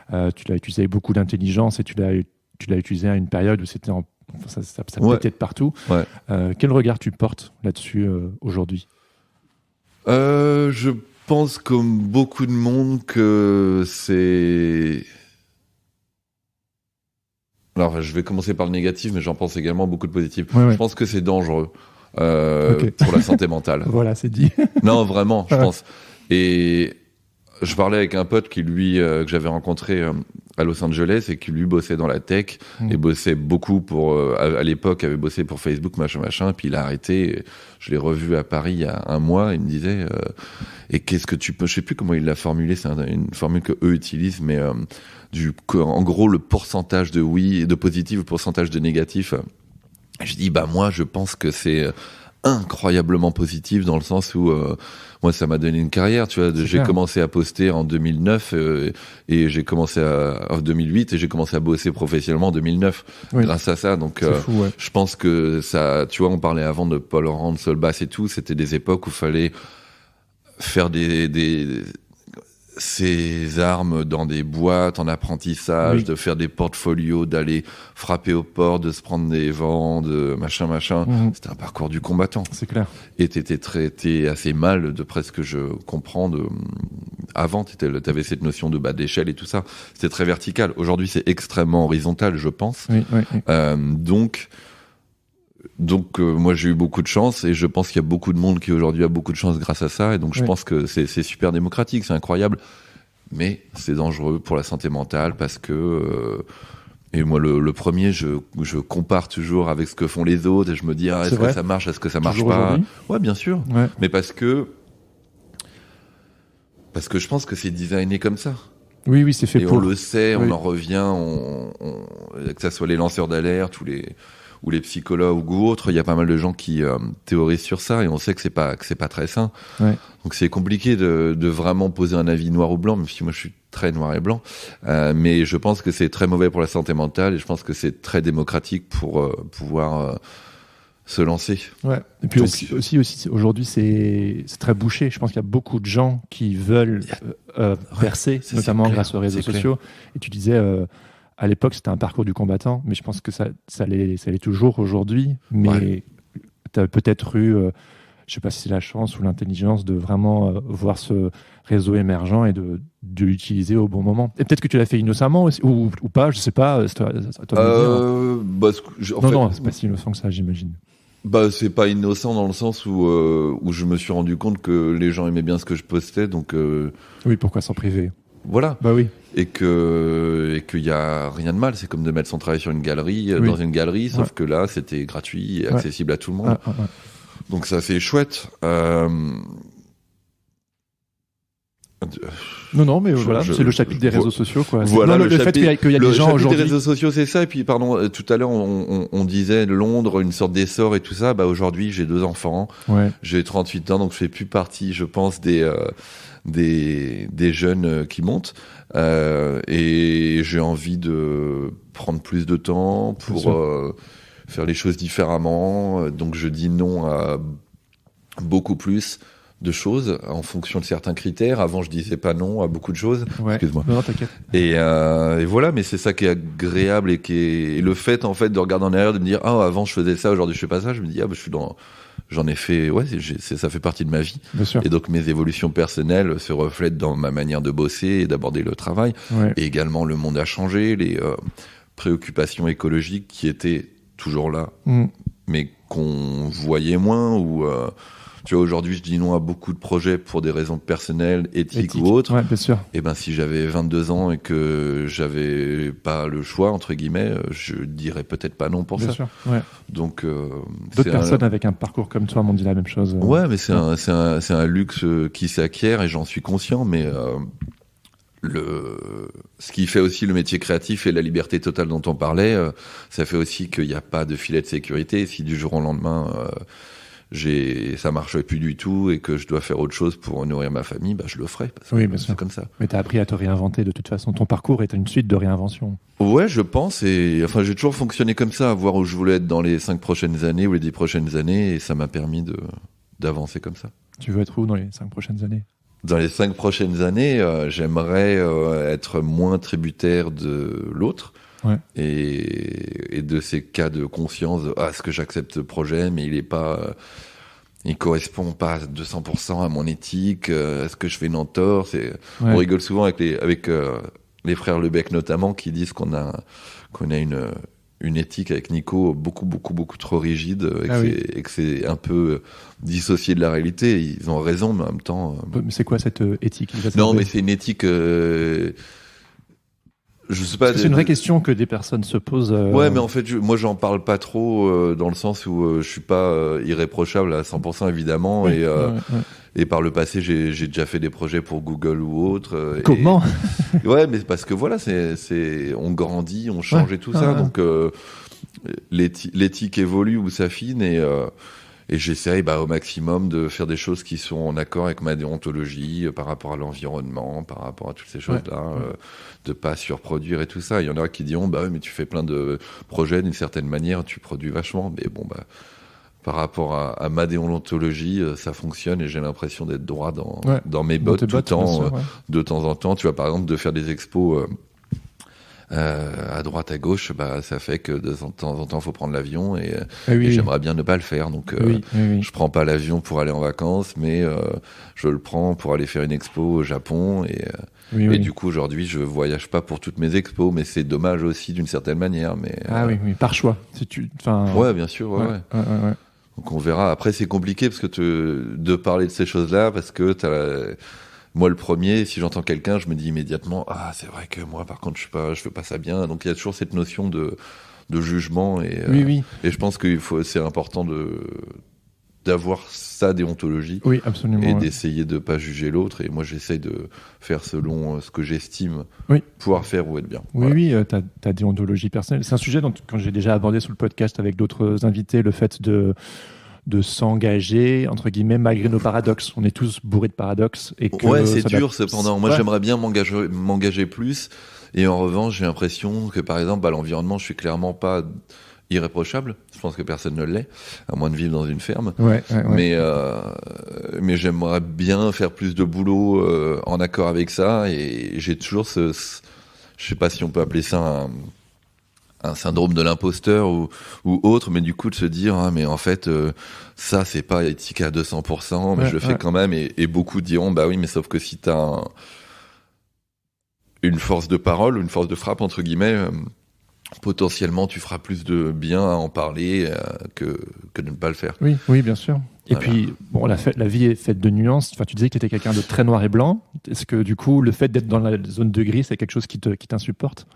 [SPEAKER 2] Tu l'as utilisé avec beaucoup d'intelligence et tu l'as utilisé à une période où c'était ça pétait de partout.
[SPEAKER 1] Ouais.
[SPEAKER 2] Quel regard tu portes là-dessus aujourd'hui ?
[SPEAKER 1] Je pense comme beaucoup de monde que c'est... Alors, je vais commencer par le négatif, mais j'en pense également beaucoup de positif. Je pense que c'est dangereux pour la santé mentale.
[SPEAKER 2] Voilà, c'est dit.
[SPEAKER 1] Non, vraiment, je pense. Et je parlais avec un pote qui, lui, que j'avais rencontré à Los Angeles et qui, lui, bossait dans la tech et bossait beaucoup à l'époque, avait bossé pour Facebook, machin, puis il a arrêté. Je l'ai revu à Paris il y a un mois, il me disait et qu'est-ce que tu peux... Je sais plus comment il l'a formulé, c'est une formule que eux utilisent, mais en gros, le pourcentage de oui et de positif, le pourcentage de négatif. Je dis, moi, je pense que c'est incroyablement positif dans le sens où moi ça m'a donné une carrière, tu vois. J'ai commencé à poster en 2009 et j'ai commencé en 2008 et j'ai commencé à bosser professionnellement en 2009 grâce à ça. Donc fou, je pense que ça, tu vois, on parlait avant de Paul Rand, Solbass et tout, c'était des époques où il fallait faire ces armes dans des boîtes en apprentissage, de faire des portfolios, d'aller frapper aux portes, de se prendre des vents, de machin. C'était un parcours du combattant.
[SPEAKER 2] C'est clair.
[SPEAKER 1] Et t'étais traité assez mal, de presque que je comprends. Avant, t'avais cette notion de bas d'échelle et tout ça. C'était très vertical. Aujourd'hui, c'est extrêmement horizontal, je pense.
[SPEAKER 2] Oui.
[SPEAKER 1] Donc moi j'ai eu beaucoup de chance et je pense qu'il y a beaucoup de monde qui aujourd'hui a beaucoup de chance grâce à ça et donc je pense que c'est super démocratique, c'est incroyable, mais c'est dangereux pour la santé mentale parce que et moi le premier je compare toujours avec ce que font les autres et je me dis est-ce que ça marche, est-ce que ça marche
[SPEAKER 2] toujours
[SPEAKER 1] pas
[SPEAKER 2] aujourd'hui ?
[SPEAKER 1] Ouais, bien sûr, mais parce que je pense que c'est designé comme ça.
[SPEAKER 2] Oui, c'est fait
[SPEAKER 1] et
[SPEAKER 2] pour.
[SPEAKER 1] On le sait, on en revient, que ça soit les lanceurs d'alerte ou les psychologues ou autres, il y a pas mal de gens qui théorisent sur ça et on sait que c'est pas très sain. Donc c'est compliqué de vraiment poser un avis noir ou blanc, même si moi je suis très noir et blanc. Mais je pense que c'est très mauvais pour la santé mentale et je pense que c'est très démocratique pour pouvoir se lancer.
[SPEAKER 2] Ouais. Et puis aussi aujourd'hui c'est très bouché. Je pense qu'il y a beaucoup de gens qui veulent percer, notamment grâce aux réseaux sociaux. Et tu disais à l'époque, c'était un parcours du combattant, mais je pense que ça l'est toujours aujourd'hui. Mais tu as peut-être eu, je ne sais pas si c'est la chance ou l'intelligence de vraiment voir ce réseau émergent et de l'utiliser au bon moment. Et peut-être que tu l'as fait innocemment aussi, ou pas, je ne sais pas. C'est à toi de me dire. Non, c'est pas si innocent que ça, j'imagine.
[SPEAKER 1] C'est pas innocent dans le sens où je me suis rendu compte que les gens aimaient bien ce que je postais, donc.
[SPEAKER 2] Oui, pourquoi s'en priver ?
[SPEAKER 1] Voilà.
[SPEAKER 2] Oui.
[SPEAKER 1] Et qu'il y a rien de mal. C'est comme de mettre son travail sur une galerie, dans une galerie, sauf que là, c'était gratuit et accessible à tout le monde. Donc ça, c'est chouette.
[SPEAKER 2] Non, mais c'est le chapitre des réseaux sociaux, quoi.
[SPEAKER 1] Voilà,
[SPEAKER 2] le fait qu'il y a des gens aujourd'hui.
[SPEAKER 1] Les réseaux sociaux, c'est ça. Et puis, pardon, tout à l'heure, on disait Londres, une sorte d'essor et tout ça. Aujourd'hui, j'ai 2 enfants. J'ai 38 ans, donc je fais plus partie, je pense, des jeunes qui montent. Et j'ai envie de prendre plus de temps pour faire les choses différemment. Donc, je dis non à beaucoup plus de choses en fonction de certains critères. Avant, je disais pas non à beaucoup de choses. Excuse-moi.
[SPEAKER 2] Non, t'inquiète.
[SPEAKER 1] Et voilà, mais c'est ça qui est agréable et le fait, en fait, de regarder en arrière, de me dire, avant, je faisais ça, aujourd'hui, je fais pas ça. Je me dis, j'en ai fait, ça fait partie de ma vie.
[SPEAKER 2] Bien sûr.
[SPEAKER 1] Et donc, mes évolutions personnelles se reflètent dans ma manière de bosser et d'aborder le travail. Et également, le monde a changé, les préoccupations écologiques qui étaient toujours là, mais qu'on voyait moins ou, tu vois, aujourd'hui, je dis non à beaucoup de projets pour des raisons personnelles, éthiques ou autres.
[SPEAKER 2] Ouais, bien sûr.
[SPEAKER 1] Et si j'avais 22 ans et que j'avais pas le choix, entre guillemets, je dirais peut-être pas non pour
[SPEAKER 2] bien
[SPEAKER 1] ça.
[SPEAKER 2] Sûr, ouais.
[SPEAKER 1] Donc,
[SPEAKER 2] d'autres personnes avec un parcours comme toi m'ont dit la même chose.
[SPEAKER 1] Ouais, mais c'est un luxe qui s'acquiert et j'en suis conscient, mais ce qui fait aussi le métier créatif et la liberté totale dont on parlait, ça fait aussi qu'il n'y a pas de filet de sécurité. Si du jour au lendemain, ça marche plus du tout et que je dois faire autre chose pour nourrir ma famille, je le ferai.
[SPEAKER 2] Oui, bien sûr.
[SPEAKER 1] C'est comme ça.
[SPEAKER 2] Mais tu as appris à te réinventer de toute façon. Ton parcours est une suite de réinventions.
[SPEAKER 1] Ouais, je pense. Et j'ai toujours fonctionné comme ça, à voir où je voulais être dans les 5 prochaines années ou les 10 prochaines années, et ça m'a permis d'avancer comme ça.
[SPEAKER 2] Tu veux être où dans les 5 prochaines années ?
[SPEAKER 1] dans les 5 prochaines années, j'aimerais être moins tributaire de l'autre.
[SPEAKER 2] Ouais.
[SPEAKER 1] Et de ces cas de conscience, est-ce que j'accepte le projet, mais il correspond pas à 200% à mon éthique, est-ce que je fais une entorse? On rigole souvent avec les frères Lebec notamment, qui disent qu'on a une éthique avec Nico beaucoup trop rigide, et que c'est un peu dissocié de la réalité. Ils ont raison, mais en même temps...
[SPEAKER 2] Mais c'est quoi cette éthique?
[SPEAKER 1] Non, mais c'est une éthique... je sais pas.
[SPEAKER 2] C'est une vraie question que des personnes se posent.
[SPEAKER 1] Ouais, mais en fait, moi, j'en parle pas trop dans le sens où je suis pas irréprochable à 100% évidemment.
[SPEAKER 2] Oui,
[SPEAKER 1] Et par le passé, j'ai déjà fait des projets pour Google ou autre.
[SPEAKER 2] Comment?
[SPEAKER 1] Ouais, mais parce que voilà, on grandit, on change et tout ça. Donc l'éthique évolue ou s'affine et j'essaye au maximum de faire des choses qui sont en accord avec ma déontologie par rapport à l'environnement, par rapport à toutes ces choses-là, de pas surproduire et tout ça. Il y en a qui diront mais tu fais plein de projets d'une certaine manière, tu produis vachement, mais bon par rapport à ma déontologie, ça fonctionne et j'ai l'impression d'être droit dans mes bottes tout le temps, de temps en temps. Tu vois, par exemple, de faire des expos à droite, à gauche, ça fait que de temps en temps, faut prendre l'avion et j'aimerais bien ne pas le faire. Donc, je prends pas l'avion pour aller en vacances, mais je le prends pour aller faire une expo au Japon et du coup, aujourd'hui, je voyage pas pour toutes mes expos, mais c'est dommage aussi d'une certaine manière. Mais
[SPEAKER 2] oui, par choix.
[SPEAKER 1] Ouais, bien sûr, ouais. Donc on verra. Après, c'est compliqué parce que de parler de ces choses-là, parce que moi, le premier, si j'entends quelqu'un, je me dis immédiatement, c'est vrai que moi, par contre, je fais pas ça bien. Donc il y a toujours cette notion de jugement et je pense que c'est important d'avoir sa déontologie,
[SPEAKER 2] absolument,
[SPEAKER 1] et d'essayer de pas juger l'autre. Et moi, j'essaye de faire selon ce que j'estime pouvoir faire ou être bien.
[SPEAKER 2] Ta déontologie personnelle. C'est un sujet quand j'ai déjà abordé sur le podcast avec d'autres invités, le fait de s'engager, entre guillemets, malgré nos paradoxes. On est tous bourrés de paradoxes. Et que
[SPEAKER 1] c'est dur, cependant. Moi, j'aimerais bien m'engager plus. Et en revanche, j'ai l'impression que, par exemple, à l'environnement, je suis clairement pas irréprochable. Je pense que personne ne l'est, à moins de vivre dans une ferme. Mais j'aimerais bien faire plus de boulot en accord avec ça. Et j'ai toujours je sais pas si on peut appeler ça un syndrome de l'imposteur ou autre, mais du coup de se dire mais en fait ça c'est pas éthique à 200%, mais je le fais quand même. Et beaucoup diront oui, mais sauf que si t'as une force de parole, une force de frappe entre guillemets, potentiellement tu feras plus de bien à en parler que de ne pas le faire.
[SPEAKER 2] Oui, bien sûr. Et puis, la vie est faite de nuances. Enfin, tu disais que tu étais quelqu'un de très noir et blanc. Est-ce que du coup, le fait d'être dans la zone de gris, c'est quelque chose qui t'insupporte?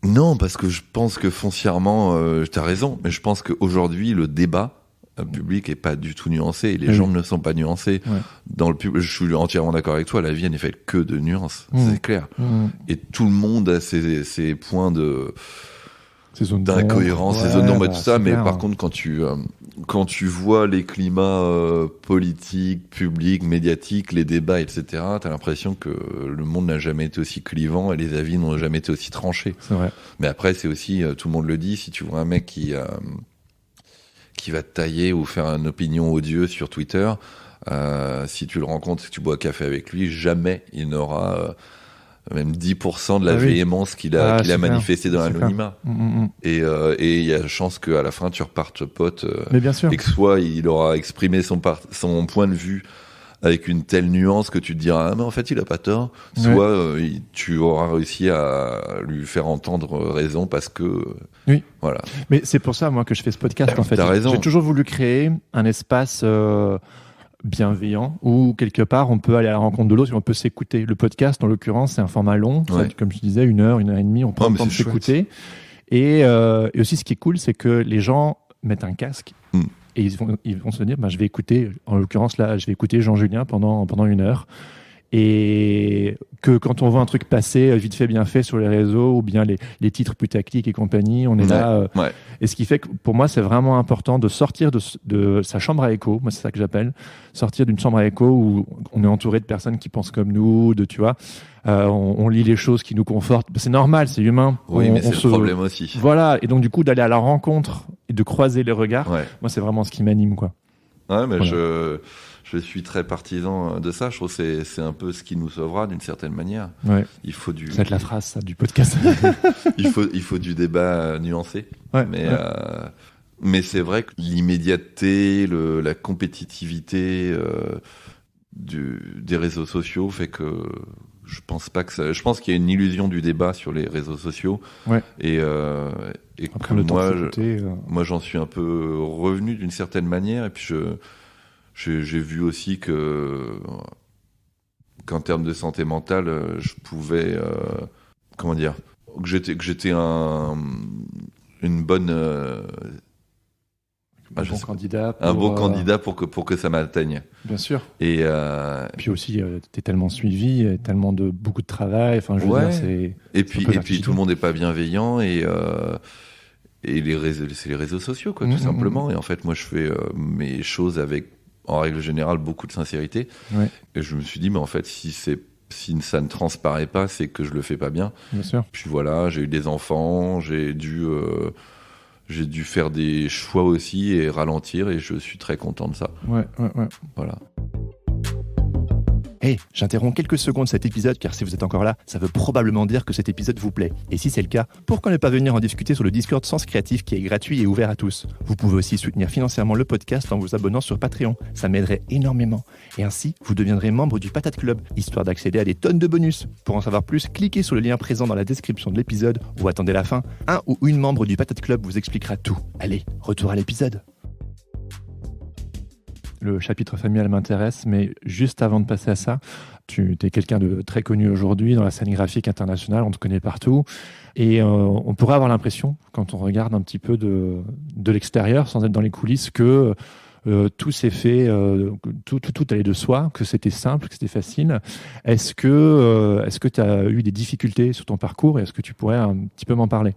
[SPEAKER 1] Non, parce que je pense que foncièrement, tu as raison, mais je pense qu'aujourd'hui, le débat public est pas du tout nuancé et les gens ne sont pas nuancés. Dans le public, je suis entièrement d'accord avec toi, la vie n'est faite que de nuances, c'est clair. Et tout le monde a ses points d'incohérence, ses zones d'ombre et tout ça, mais par contre, quand tu vois les climats politiques, publics, médiatiques, les débats, etc., t'as l'impression que le monde n'a jamais été aussi clivant et les avis n'ont jamais été aussi tranchés.
[SPEAKER 2] C'est vrai.
[SPEAKER 1] Mais après, c'est aussi, tout le monde le dit, si tu vois un mec qui va te tailler ou faire une opinion odieuse sur Twitter, si tu le rencontres, si tu bois café avec lui, jamais il n'aura même 10% de la véhémence qu'il a manifesté dans l'anonymat. Et il y a chance qu'à la fin tu repartes pote,
[SPEAKER 2] mais bien sûr.
[SPEAKER 1] et que soit il aura exprimé son point de vue avec une telle nuance que tu te diras mais en fait il a pas tort, soit tu auras réussi à lui faire entendre raison parce que voilà.
[SPEAKER 2] Mais c'est pour ça moi que je fais ce podcast en fait.
[SPEAKER 1] T'as raison.
[SPEAKER 2] J'ai toujours voulu créer un espace bienveillant où quelque part on peut aller à la rencontre de l'autre et on peut s'écouter. Le podcast en l'occurrence c'est un format long, comme je disais 1 heure, 1 heure et demie, on prend le temps de s'écouter. Et aussi ce qui est cool c'est que les gens mettent un casque et ils vont se dire je vais écouter, en l'occurrence là je vais écouter Jean Julien pendant 1 heure. Et que quand on voit un truc passer vite fait bien fait sur les réseaux ou bien les titres putaclic et compagnie, on est là et ce qui fait que pour moi c'est vraiment important de sortir de sa chambre à écho, moi c'est ça que j'appelle, sortir d'une chambre à écho où on est entouré de personnes qui pensent comme nous, on lit les choses qui nous confortent, c'est normal, c'est humain.
[SPEAKER 1] Mais c'est le problème aussi.
[SPEAKER 2] Voilà, et donc du coup d'aller à la rencontre et de croiser les regards, moi c'est vraiment ce qui m'anime quoi.
[SPEAKER 1] Ouais, mais
[SPEAKER 2] Voilà.
[SPEAKER 1] je suis très partisan de ça. Je trouve que c'est un peu ce qui nous sauvera d'une certaine manière.
[SPEAKER 2] Ouais.
[SPEAKER 1] Il faut du,
[SPEAKER 2] Ça va être la phrase ça, du podcast.
[SPEAKER 1] il faut du débat nuancé.
[SPEAKER 2] Ouais,
[SPEAKER 1] Mais,
[SPEAKER 2] ouais.
[SPEAKER 1] mais c'est vrai que l'immédiateté, la compétitivité des réseaux sociaux fait que je pense pas que ça. Je pense qu'il y a une illusion du débat sur les réseaux sociaux.
[SPEAKER 2] Ouais.
[SPEAKER 1] Et
[SPEAKER 2] Après
[SPEAKER 1] que
[SPEAKER 2] le temps
[SPEAKER 1] moi,
[SPEAKER 2] de s'écouter.
[SPEAKER 1] moi, j'en suis un peu revenu d'une certaine manière. Et puis j'ai vu aussi qu'en termes de santé mentale, je pouvais, comment dire, que j'étais une bonne,
[SPEAKER 2] Un
[SPEAKER 1] je
[SPEAKER 2] bon
[SPEAKER 1] sais pas,
[SPEAKER 2] candidat.
[SPEAKER 1] un
[SPEAKER 2] Pour,
[SPEAKER 1] beau candidat pour que ça m'atteigne.
[SPEAKER 2] Bien sûr.
[SPEAKER 1] Et
[SPEAKER 2] Puis aussi, t'es tellement suivi, tellement de beaucoup de travail. Enfin, je veux dire, c'est.
[SPEAKER 1] et
[SPEAKER 2] un
[SPEAKER 1] puis
[SPEAKER 2] peu
[SPEAKER 1] tout le
[SPEAKER 2] vertigineux.
[SPEAKER 1] monde n'est pas bienveillant et c'est les réseaux sociaux quoi, tout
[SPEAKER 2] Mmh.
[SPEAKER 1] simplement. Et en fait, moi, je fais mes choses avec, en règle générale, beaucoup de sincérité.
[SPEAKER 2] Ouais,
[SPEAKER 1] Et je me suis dit, mais en fait, si ça ne transparaît pas, c'est que je le fais pas bien.
[SPEAKER 2] bien sûr.
[SPEAKER 1] Puis voilà, j'ai eu des enfants, j'ai dû faire des choix aussi et ralentir, et je suis très content de ça.
[SPEAKER 2] Ouais.
[SPEAKER 1] Voilà.
[SPEAKER 2] Hey, j'interromps quelques secondes cet épisode car si vous êtes encore là, ça veut probablement dire que cet épisode vous plaît. Et si c'est le cas, pourquoi ne pas venir en discuter sur le Discord Sens Créatif qui est gratuit et ouvert à tous. Vous pouvez aussi soutenir financièrement le podcast en vous abonnant sur Patreon. Ça m'aiderait énormément. Et ainsi, vous deviendrez membre du Patate Club, histoire d'accéder à des tonnes de bonus. Pour en savoir plus, cliquez sur le lien présent dans la description de l'épisode ou attendez la fin. Un ou une membre du Patate Club vous expliquera tout. Allez, retour à l'épisode. Le chapitre familial m'intéresse, mais juste avant de passer à ça, tu es quelqu'un de très connu aujourd'hui dans la scène graphique internationale, on te connaît partout, et on pourrait avoir l'impression, quand on regarde un petit peu de l'extérieur, sans être dans les coulisses, que tout s'est fait, tout allait de soi, que c'était simple, que c'était facile. Est-ce que tu as eu des difficultés sur ton parcours, et est-ce que tu pourrais un petit peu m'en parler ?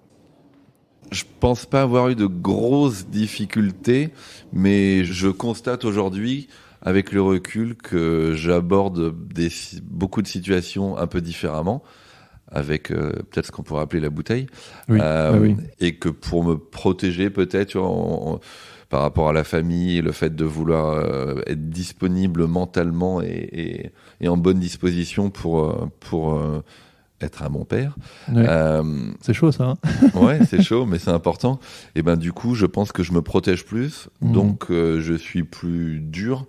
[SPEAKER 1] Je pense pas avoir eu de grosses difficultés, mais je constate aujourd'hui, avec le recul, que j'aborde beaucoup de situations un peu différemment, avec peut-être ce qu'on pourrait appeler la bouteille.
[SPEAKER 2] Oui, oui.
[SPEAKER 1] Et que pour me protéger peut-être, tu vois, par rapport à la famille, le fait de vouloir être disponible mentalement et en bonne disposition pour être un bon père.
[SPEAKER 2] Oui. C'est chaud ça.
[SPEAKER 1] Ouais, c'est chaud, mais c'est important. Et ben du coup, je pense que je me protège plus, donc je suis plus dur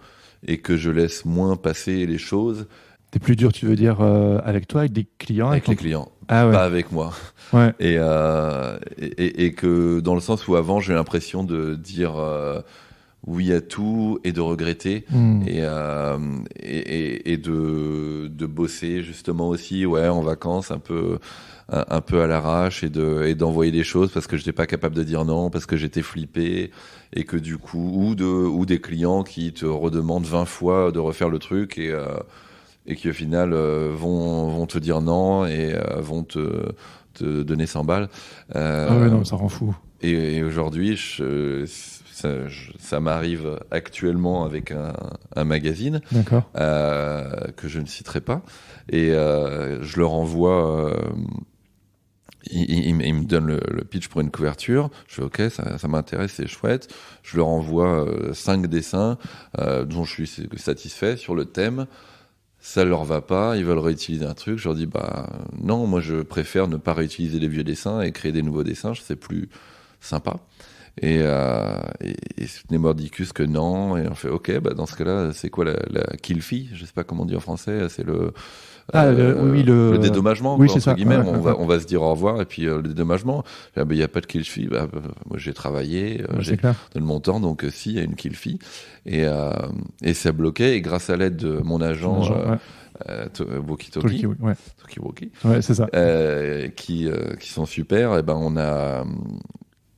[SPEAKER 1] et que je laisse moins passer les choses.
[SPEAKER 2] T'es plus dur, tu veux dire, avec toi, avec des clients,
[SPEAKER 1] Avec les clients,
[SPEAKER 2] pas
[SPEAKER 1] avec moi.
[SPEAKER 2] Ouais.
[SPEAKER 1] Et que dans le sens où avant, j'ai l'impression de dire oui à tout et de regretter et de bosser justement aussi en vacances un peu à l'arrache et d'envoyer des choses parce que j'étais pas capable de dire non, parce que j'étais flippé et que du coup ou des clients qui te redemandent 20 fois de refaire le truc et qui au final vont te dire non et vont te donner 100 balles.
[SPEAKER 2] Ah ouais, non, ça rend fou.
[SPEAKER 1] Et aujourd'hui, ça m'arrive actuellement avec un magazine que je ne citerai pas. Et je leur envoie... Ils me donnent le pitch pour une couverture. Je fais OK, ça m'intéresse, c'est chouette. Je leur envoie 5 dessins dont je suis satisfait sur le thème. Ça leur va pas, ils veulent réutiliser un truc. Je leur dis non, moi je préfère ne pas réutiliser les vieux dessins et créer des nouveaux dessins. C'est plus sympa. Et c'est mordicus que non. Et on fait OK, dans ce cas-là, c'est quoi la kill fee ? Je sais pas comment on dit en français. C'est le dédommagement.
[SPEAKER 2] Oui,
[SPEAKER 1] quoi,
[SPEAKER 2] c'est ça.
[SPEAKER 1] Guillemets, on va se dire au revoir et puis le dédommagement. Il n'y a pas de kill fee. Moi j'ai travaillé, j'ai donné mon temps, donc si il y a une kill fee. Et ça bloquait. Et grâce à l'aide de mon agent. Walkie Talkie,
[SPEAKER 2] ouais, c'est ça.
[SPEAKER 1] Qui sont super. Et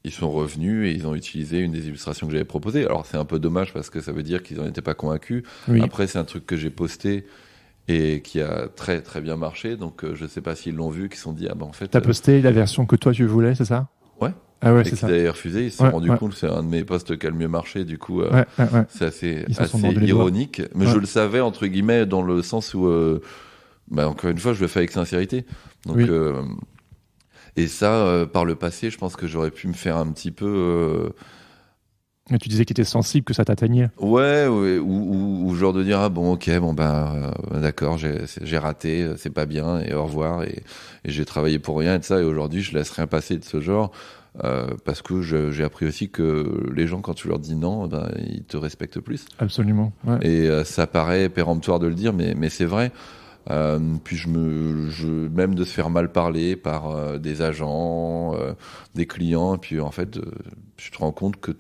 [SPEAKER 1] ils sont revenus et ils ont utilisé une des illustrations que j'avais proposées. Alors c'est un peu dommage parce que ça veut dire qu'ils n'en étaient pas convaincus. Oui. Après c'est un truc que j'ai posté et qui a très très bien marché. Donc je sais pas s'ils l'ont vu, qu'ils se sont dit en fait.
[SPEAKER 2] T'as posté la version que toi tu voulais, c'est ça ?
[SPEAKER 1] Ouais.
[SPEAKER 2] Ah ouais,
[SPEAKER 1] et
[SPEAKER 2] c'est ça.
[SPEAKER 1] Ils avaient refusé, ils se sont rendus compte que c'est un de mes posts qui a le mieux marché, du coup c'est assez ironique. Mais je le savais entre guillemets dans le sens où encore une fois je le fais avec sincérité. Donc et ça par le passé je pense que j'aurais pu me faire un petit peu
[SPEAKER 2] Et tu disais que tu étais sensible, que ça t'atteignait.
[SPEAKER 1] Ouais, ou genre de dire ah bon ok bon d'accord j'ai raté, c'est pas bien et au revoir et j'ai travaillé pour rien et de ça et aujourd'hui je laisse rien passer de ce genre parce que j'ai appris aussi que les gens quand tu leur dis non ils te respectent plus.
[SPEAKER 2] Absolument. Ouais.
[SPEAKER 1] Et ça paraît péremptoire de le dire mais c'est vrai. Puis même de se faire mal parler par des agents, des clients, et puis en fait, tu te rends compte que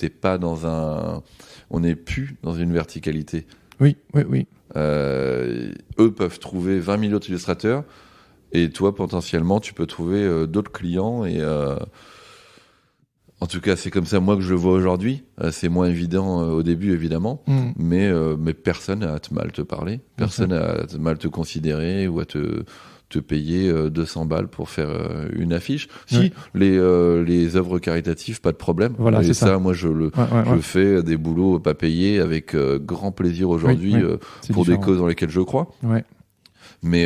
[SPEAKER 1] on n'est plus dans une verticalité.
[SPEAKER 2] Oui.
[SPEAKER 1] Eux peuvent trouver 20 000 autres illustrateurs, et toi, potentiellement, tu peux trouver d'autres clients, et en tout cas, c'est comme ça, moi, que je le vois aujourd'hui. C'est moins évident au début, évidemment, mais personne n'a à te mal te parler, personne n'a à te mal te considérer ou à te payer 200 balles pour faire une affiche. Si, les œuvres caritatives, pas de problème.
[SPEAKER 2] Voilà,
[SPEAKER 1] et
[SPEAKER 2] c'est
[SPEAKER 1] ça, moi, je fais des boulots pas payés avec grand plaisir aujourd'hui pour
[SPEAKER 2] différent.
[SPEAKER 1] des causes dans lesquelles je crois.
[SPEAKER 2] Ouais.
[SPEAKER 1] Mais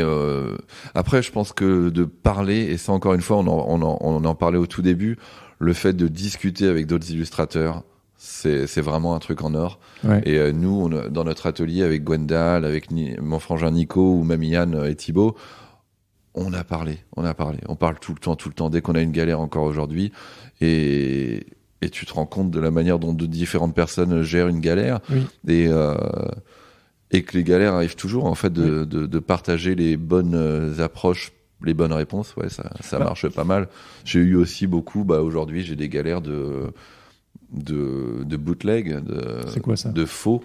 [SPEAKER 1] après, je pense que de parler, et ça encore une fois, on en parlait au tout début, le fait de discuter avec d'autres illustrateurs, c'est vraiment un truc en or.
[SPEAKER 2] Ouais.
[SPEAKER 1] Et nous, dans notre atelier avec Gwendal, avec mon frangin Nico ou même Yann et Thibaut, on a parlé. On parle tout le temps, dès qu'on a une galère encore aujourd'hui. Et tu te rends compte de la manière dont de différentes personnes gèrent une galère.
[SPEAKER 2] Oui.
[SPEAKER 1] Et que les galères arrivent toujours, en fait, de partager les bonnes approches, les bonnes réponses. Ouais, ça marche pas mal. J'ai eu aussi beaucoup, aujourd'hui, j'ai des galères de bootleg,
[SPEAKER 2] c'est quoi ça ?
[SPEAKER 1] De faux,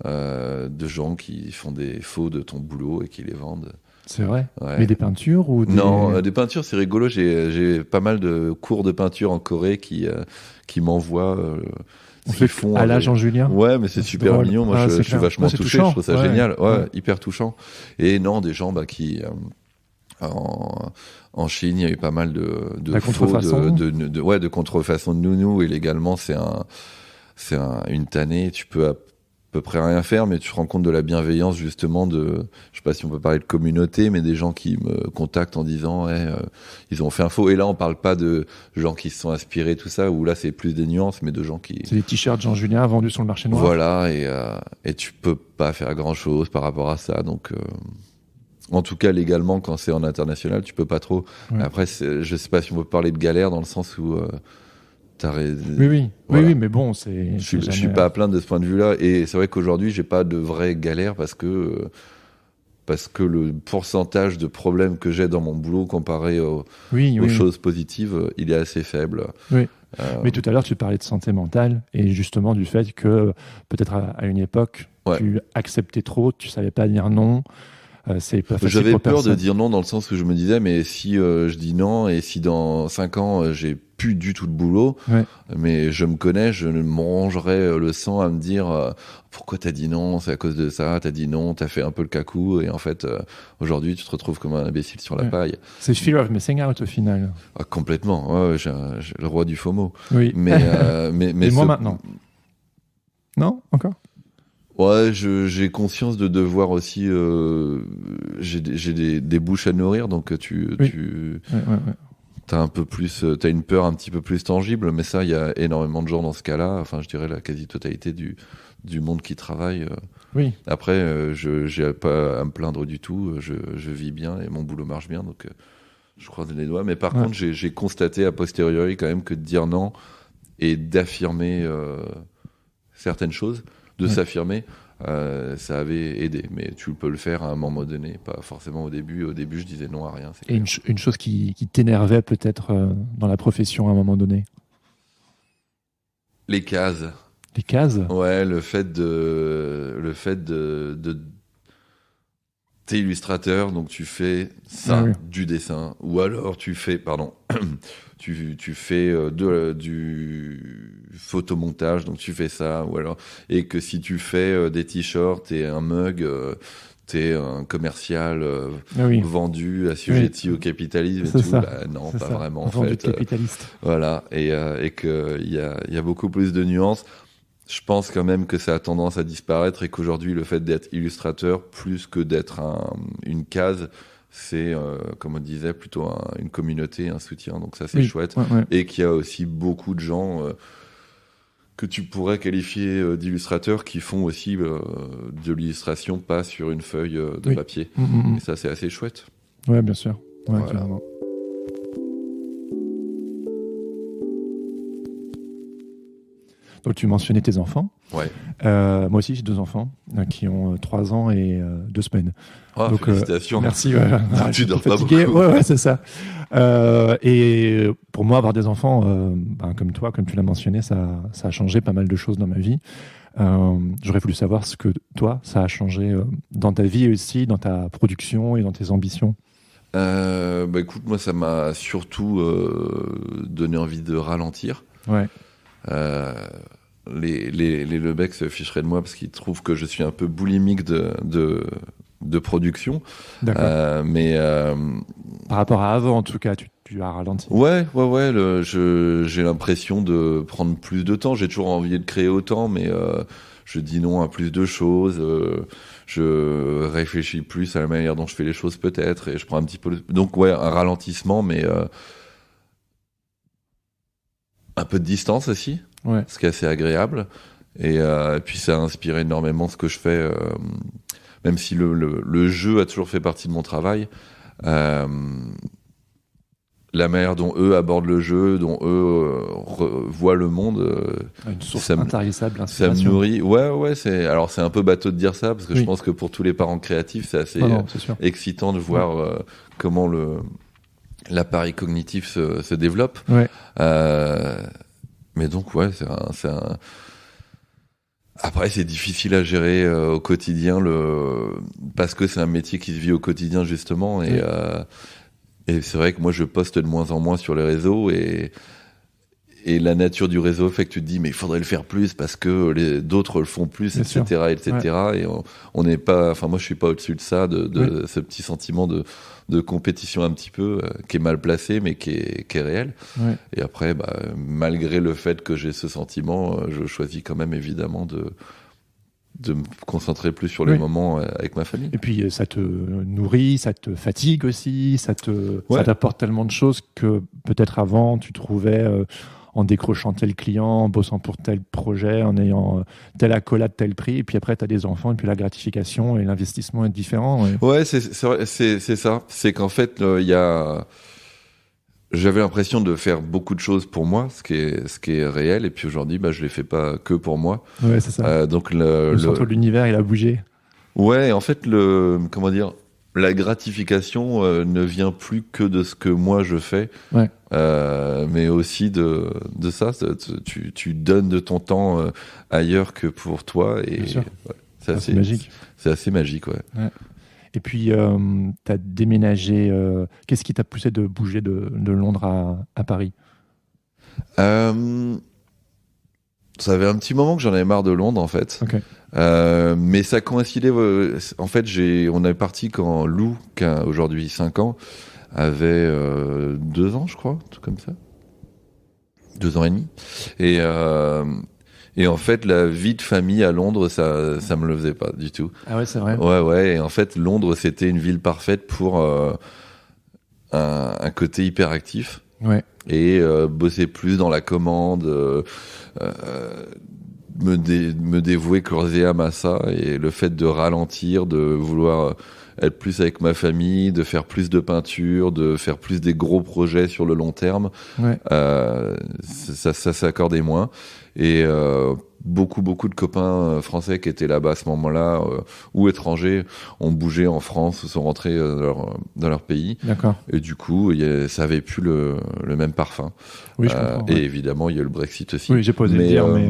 [SPEAKER 1] de gens qui font des faux de ton boulot et qui les vendent.
[SPEAKER 2] C'est vrai.
[SPEAKER 1] Ouais.
[SPEAKER 2] Mais des peintures ou des...
[SPEAKER 1] Non, des peintures, c'est rigolo. J'ai pas mal de cours de peinture en Corée qui m'envoient.
[SPEAKER 2] On fait
[SPEAKER 1] font
[SPEAKER 2] à la Jean Julien.
[SPEAKER 1] Ouais, mais c'est super
[SPEAKER 2] drôle.
[SPEAKER 1] mignon. Moi, je suis vachement touché.
[SPEAKER 2] Touchant.
[SPEAKER 1] Je trouve ça génial. Ouais, hyper touchant. Et non, des gens qui en Chine, il y a eu pas mal de faux, de contrefaçon de nounous. Et légalement, c'est une tannée. Tu peux à peu près rien faire, mais tu te rends compte de la bienveillance justement je sais pas si on peut parler de communauté, mais des gens qui me contactent en disant ils ont fait un faux. Et là, on parle pas de gens qui se sont inspirés, tout ça, où là c'est plus des nuances, mais de gens qui...
[SPEAKER 2] C'est des t-shirts Jean Julien vendus sur le marché noir.
[SPEAKER 1] Voilà, et tu peux pas faire grand chose par rapport à ça, donc en tout cas légalement, quand c'est en international, tu peux pas trop.
[SPEAKER 2] Ouais.
[SPEAKER 1] Après, je sais pas si on peut parler de galère dans le sens où
[SPEAKER 2] Oui, mais bon,
[SPEAKER 1] je suis pas à plaindre de ce point de vue-là, et c'est vrai qu'aujourd'hui j'ai pas de vraie galère parce que le pourcentage de problèmes que j'ai dans mon boulot comparé aux choses positives, il est assez faible.
[SPEAKER 2] Oui. Mais tout à l'heure tu parlais de santé mentale et justement du fait que peut-être à une époque tu acceptais trop, tu savais pas dire non. C'est pas facile.
[SPEAKER 1] J'avais peur de dire non dans le sens où je me disais mais si je dis non et si dans 5 ans j'ai plus du tout de boulot, mais je me connais, je me rongerais le sang à me dire pourquoi t'as dit non, c'est à cause de ça, t'as dit non, t'as fait un peu le cacou et en fait aujourd'hui tu te retrouves comme un imbécile sur la paille.
[SPEAKER 2] C'est fear of missing out au final.
[SPEAKER 1] Ah, complètement, j'ai le roi du FOMO.
[SPEAKER 2] Oui.
[SPEAKER 1] Mais
[SPEAKER 2] et moi maintenant. Non, encore.
[SPEAKER 1] Ouais, j'ai conscience de devoir aussi. J'ai des bouches à nourrir, donc t'as un peu plus, t'as une peur un petit peu plus tangible, mais ça, il y a énormément de gens dans ce cas-là. Enfin, je dirais la quasi-totalité du monde qui travaille.
[SPEAKER 2] Oui.
[SPEAKER 1] Après, j'ai pas à me plaindre du tout. Je vis bien et mon boulot marche bien, donc je croise les doigts. Mais par contre, j'ai constaté a posteriori quand même que de dire non et d'affirmer certaines choses. De s'affirmer, ça avait aidé. Mais tu peux le faire à un moment donné, pas forcément au début. Au début, je disais non à rien.
[SPEAKER 2] Et une chose qui t'énervait peut-être dans la profession à un moment donné ?
[SPEAKER 1] Les cases.
[SPEAKER 2] Les cases ?
[SPEAKER 1] Ouais, le fait de t'es illustrateur, donc tu fais ça, du dessin, ou alors tu fais, tu fais du photomontage, donc tu fais ça, ou alors, et que si tu fais des t-shirts et un mug, t'es un commercial vendu, assujetti au capitalisme et tout. Bah, non, pas vraiment, en fait.
[SPEAKER 2] Capitaliste.
[SPEAKER 1] Voilà, et qu'il y a beaucoup plus de nuances. Je pense quand même que ça a tendance à disparaître et qu'aujourd'hui, le fait d'être illustrateur, plus que d'être une case, c'est, comme on disait, plutôt une communauté, un soutien. Donc ça, c'est chouette. Et qu'il y a aussi beaucoup de gens que tu pourrais qualifier d'illustrateurs qui font aussi de l'illustration pas sur une feuille de papier. Et ça, c'est assez chouette.
[SPEAKER 2] Ouais, bien sûr. Ouais,
[SPEAKER 1] Voilà.
[SPEAKER 2] clairement. Donc, tu mentionnais tes enfants.
[SPEAKER 1] Ouais.
[SPEAKER 2] Moi aussi, j'ai 2 enfants qui ont 3 ans et 2 semaines.
[SPEAKER 1] Ah,
[SPEAKER 2] Donc,
[SPEAKER 1] félicitations.
[SPEAKER 2] Merci. Ouais,
[SPEAKER 1] Tu dors pas
[SPEAKER 2] fatigué.
[SPEAKER 1] beaucoup.
[SPEAKER 2] Ouais, c'est ça. Et pour moi, avoir des enfants, comme toi, comme tu l'as mentionné, ça a changé pas mal de choses dans ma vie. J'aurais voulu savoir ce que toi, ça a changé dans ta vie aussi, dans ta production et dans tes ambitions.
[SPEAKER 1] Écoute, moi, ça m'a surtout donné envie de ralentir.
[SPEAKER 2] Ouais.
[SPEAKER 1] Les Lebec se ficheraient de moi parce qu'ils trouvent que je suis un peu boulimique de production.
[SPEAKER 2] D'accord.
[SPEAKER 1] Mais
[SPEAKER 2] Par rapport à avant, en tout cas, tu as ralenti.
[SPEAKER 1] ouais, j'ai l'impression de prendre plus de temps. J'ai toujours envie de créer autant, mais je dis non à plus de choses. Je réfléchis plus à la manière dont je fais les choses peut-être, et je prends un petit peu. Donc ouais, un ralentissement, mais un peu de distance aussi,
[SPEAKER 2] Ouais.
[SPEAKER 1] ce qui est assez agréable. Et puis ça a inspiré énormément ce que je fais, même si le jeu a toujours fait partie de mon travail. La manière dont eux abordent le jeu, dont eux voient le monde,
[SPEAKER 2] Une source
[SPEAKER 1] ça me-
[SPEAKER 2] intarissable
[SPEAKER 1] ça me
[SPEAKER 2] d'inspiration.
[SPEAKER 1] nourrit. Ouais, c'est un peu bateau de dire ça, parce que
[SPEAKER 2] Oui.
[SPEAKER 1] je pense que pour tous les parents créatifs, c'est assez
[SPEAKER 2] Non, c'est sûr.
[SPEAKER 1] excitant de voir comment l'appareil cognitif se développe.
[SPEAKER 2] Ouais.
[SPEAKER 1] Mais donc, ouais, c'est un... Après, c'est difficile à gérer au quotidien, parce que c'est un métier qui se vit au quotidien, justement. Et,
[SPEAKER 2] Oui.
[SPEAKER 1] et c'est vrai que moi, je poste de moins en moins sur les réseaux. Et la nature du réseau fait que tu te dis, mais il faudrait le faire plus parce que d'autres le font plus,
[SPEAKER 2] Bien sûr.
[SPEAKER 1] etc. Et on n'est pas... Enfin, moi, je suis pas au-dessus de ça, de ce petit sentiment de compétition un petit peu, qui est mal placé, mais qui est réel.
[SPEAKER 2] Ouais.
[SPEAKER 1] Et après, malgré le fait que j'ai ce sentiment, je choisis quand même évidemment de me concentrer plus sur les
[SPEAKER 2] Oui.
[SPEAKER 1] moments avec ma famille.
[SPEAKER 2] Et puis ça te nourrit, ça te fatigue aussi, ça t'apporte tellement de choses que peut-être avant tu trouvais en décrochant tel client, en bossant pour tel projet, en ayant telle accolade, tel prix, et puis après tu as des enfants, et puis la gratification et l'investissement est différent. Ouais.
[SPEAKER 1] Ouais, c'est ça. C'est qu'en fait, j'avais l'impression de faire beaucoup de choses pour moi, ce qui est réel, et puis aujourd'hui, je les fais pas que pour moi.
[SPEAKER 2] Ouais, c'est ça.
[SPEAKER 1] Donc
[SPEAKER 2] Le centre de l'univers, il a bougé.
[SPEAKER 1] ouais, en fait, comment dire, la gratification ne vient plus que de ce que moi je fais,
[SPEAKER 2] Ouais.
[SPEAKER 1] mais aussi de ça. Tu donnes de ton temps ailleurs que pour toi, et
[SPEAKER 2] Bien sûr.
[SPEAKER 1] ouais,
[SPEAKER 2] C'est magique.
[SPEAKER 1] C'est assez magique, ouais.
[SPEAKER 2] Et puis, tu as déménagé. Qu'est-ce qui t'a poussé de bouger de Londres à Paris?
[SPEAKER 1] Ça avait un petit moment que j'en avais marre de Londres, en fait.
[SPEAKER 2] Ok.
[SPEAKER 1] Mais ça coïncidait. En fait, on est parti quand Lou, qui a aujourd'hui 5 ans, avait 2 ans, je crois, tout comme ça. 2 ans et demi. Et en fait, la vie de famille à Londres, ça me le faisait pas du tout.
[SPEAKER 2] Ah ouais, c'est vrai.
[SPEAKER 1] Ouais. Et en fait, Londres, c'était une ville parfaite pour un côté hyperactif.
[SPEAKER 2] Ouais.
[SPEAKER 1] Et bosser plus dans la commande, me dévouer corps et âme à ça, et le fait de ralentir, de vouloir être plus avec ma famille, de faire plus de peinture, de faire plus des gros projets sur le long terme,
[SPEAKER 2] Ouais.
[SPEAKER 1] ça s'accordait moins. Et beaucoup de copains français qui étaient là-bas à ce moment-là, ou étrangers, ont bougé en France, sont rentrés dans leur pays.
[SPEAKER 2] D'accord.
[SPEAKER 1] Et du coup, ça avait plus le même parfum.
[SPEAKER 2] Oui, je comprends.
[SPEAKER 1] Et
[SPEAKER 2] Ouais.
[SPEAKER 1] évidemment, il y a eu le Brexit aussi.
[SPEAKER 2] Oui, j'ai pas osé le dire, mais.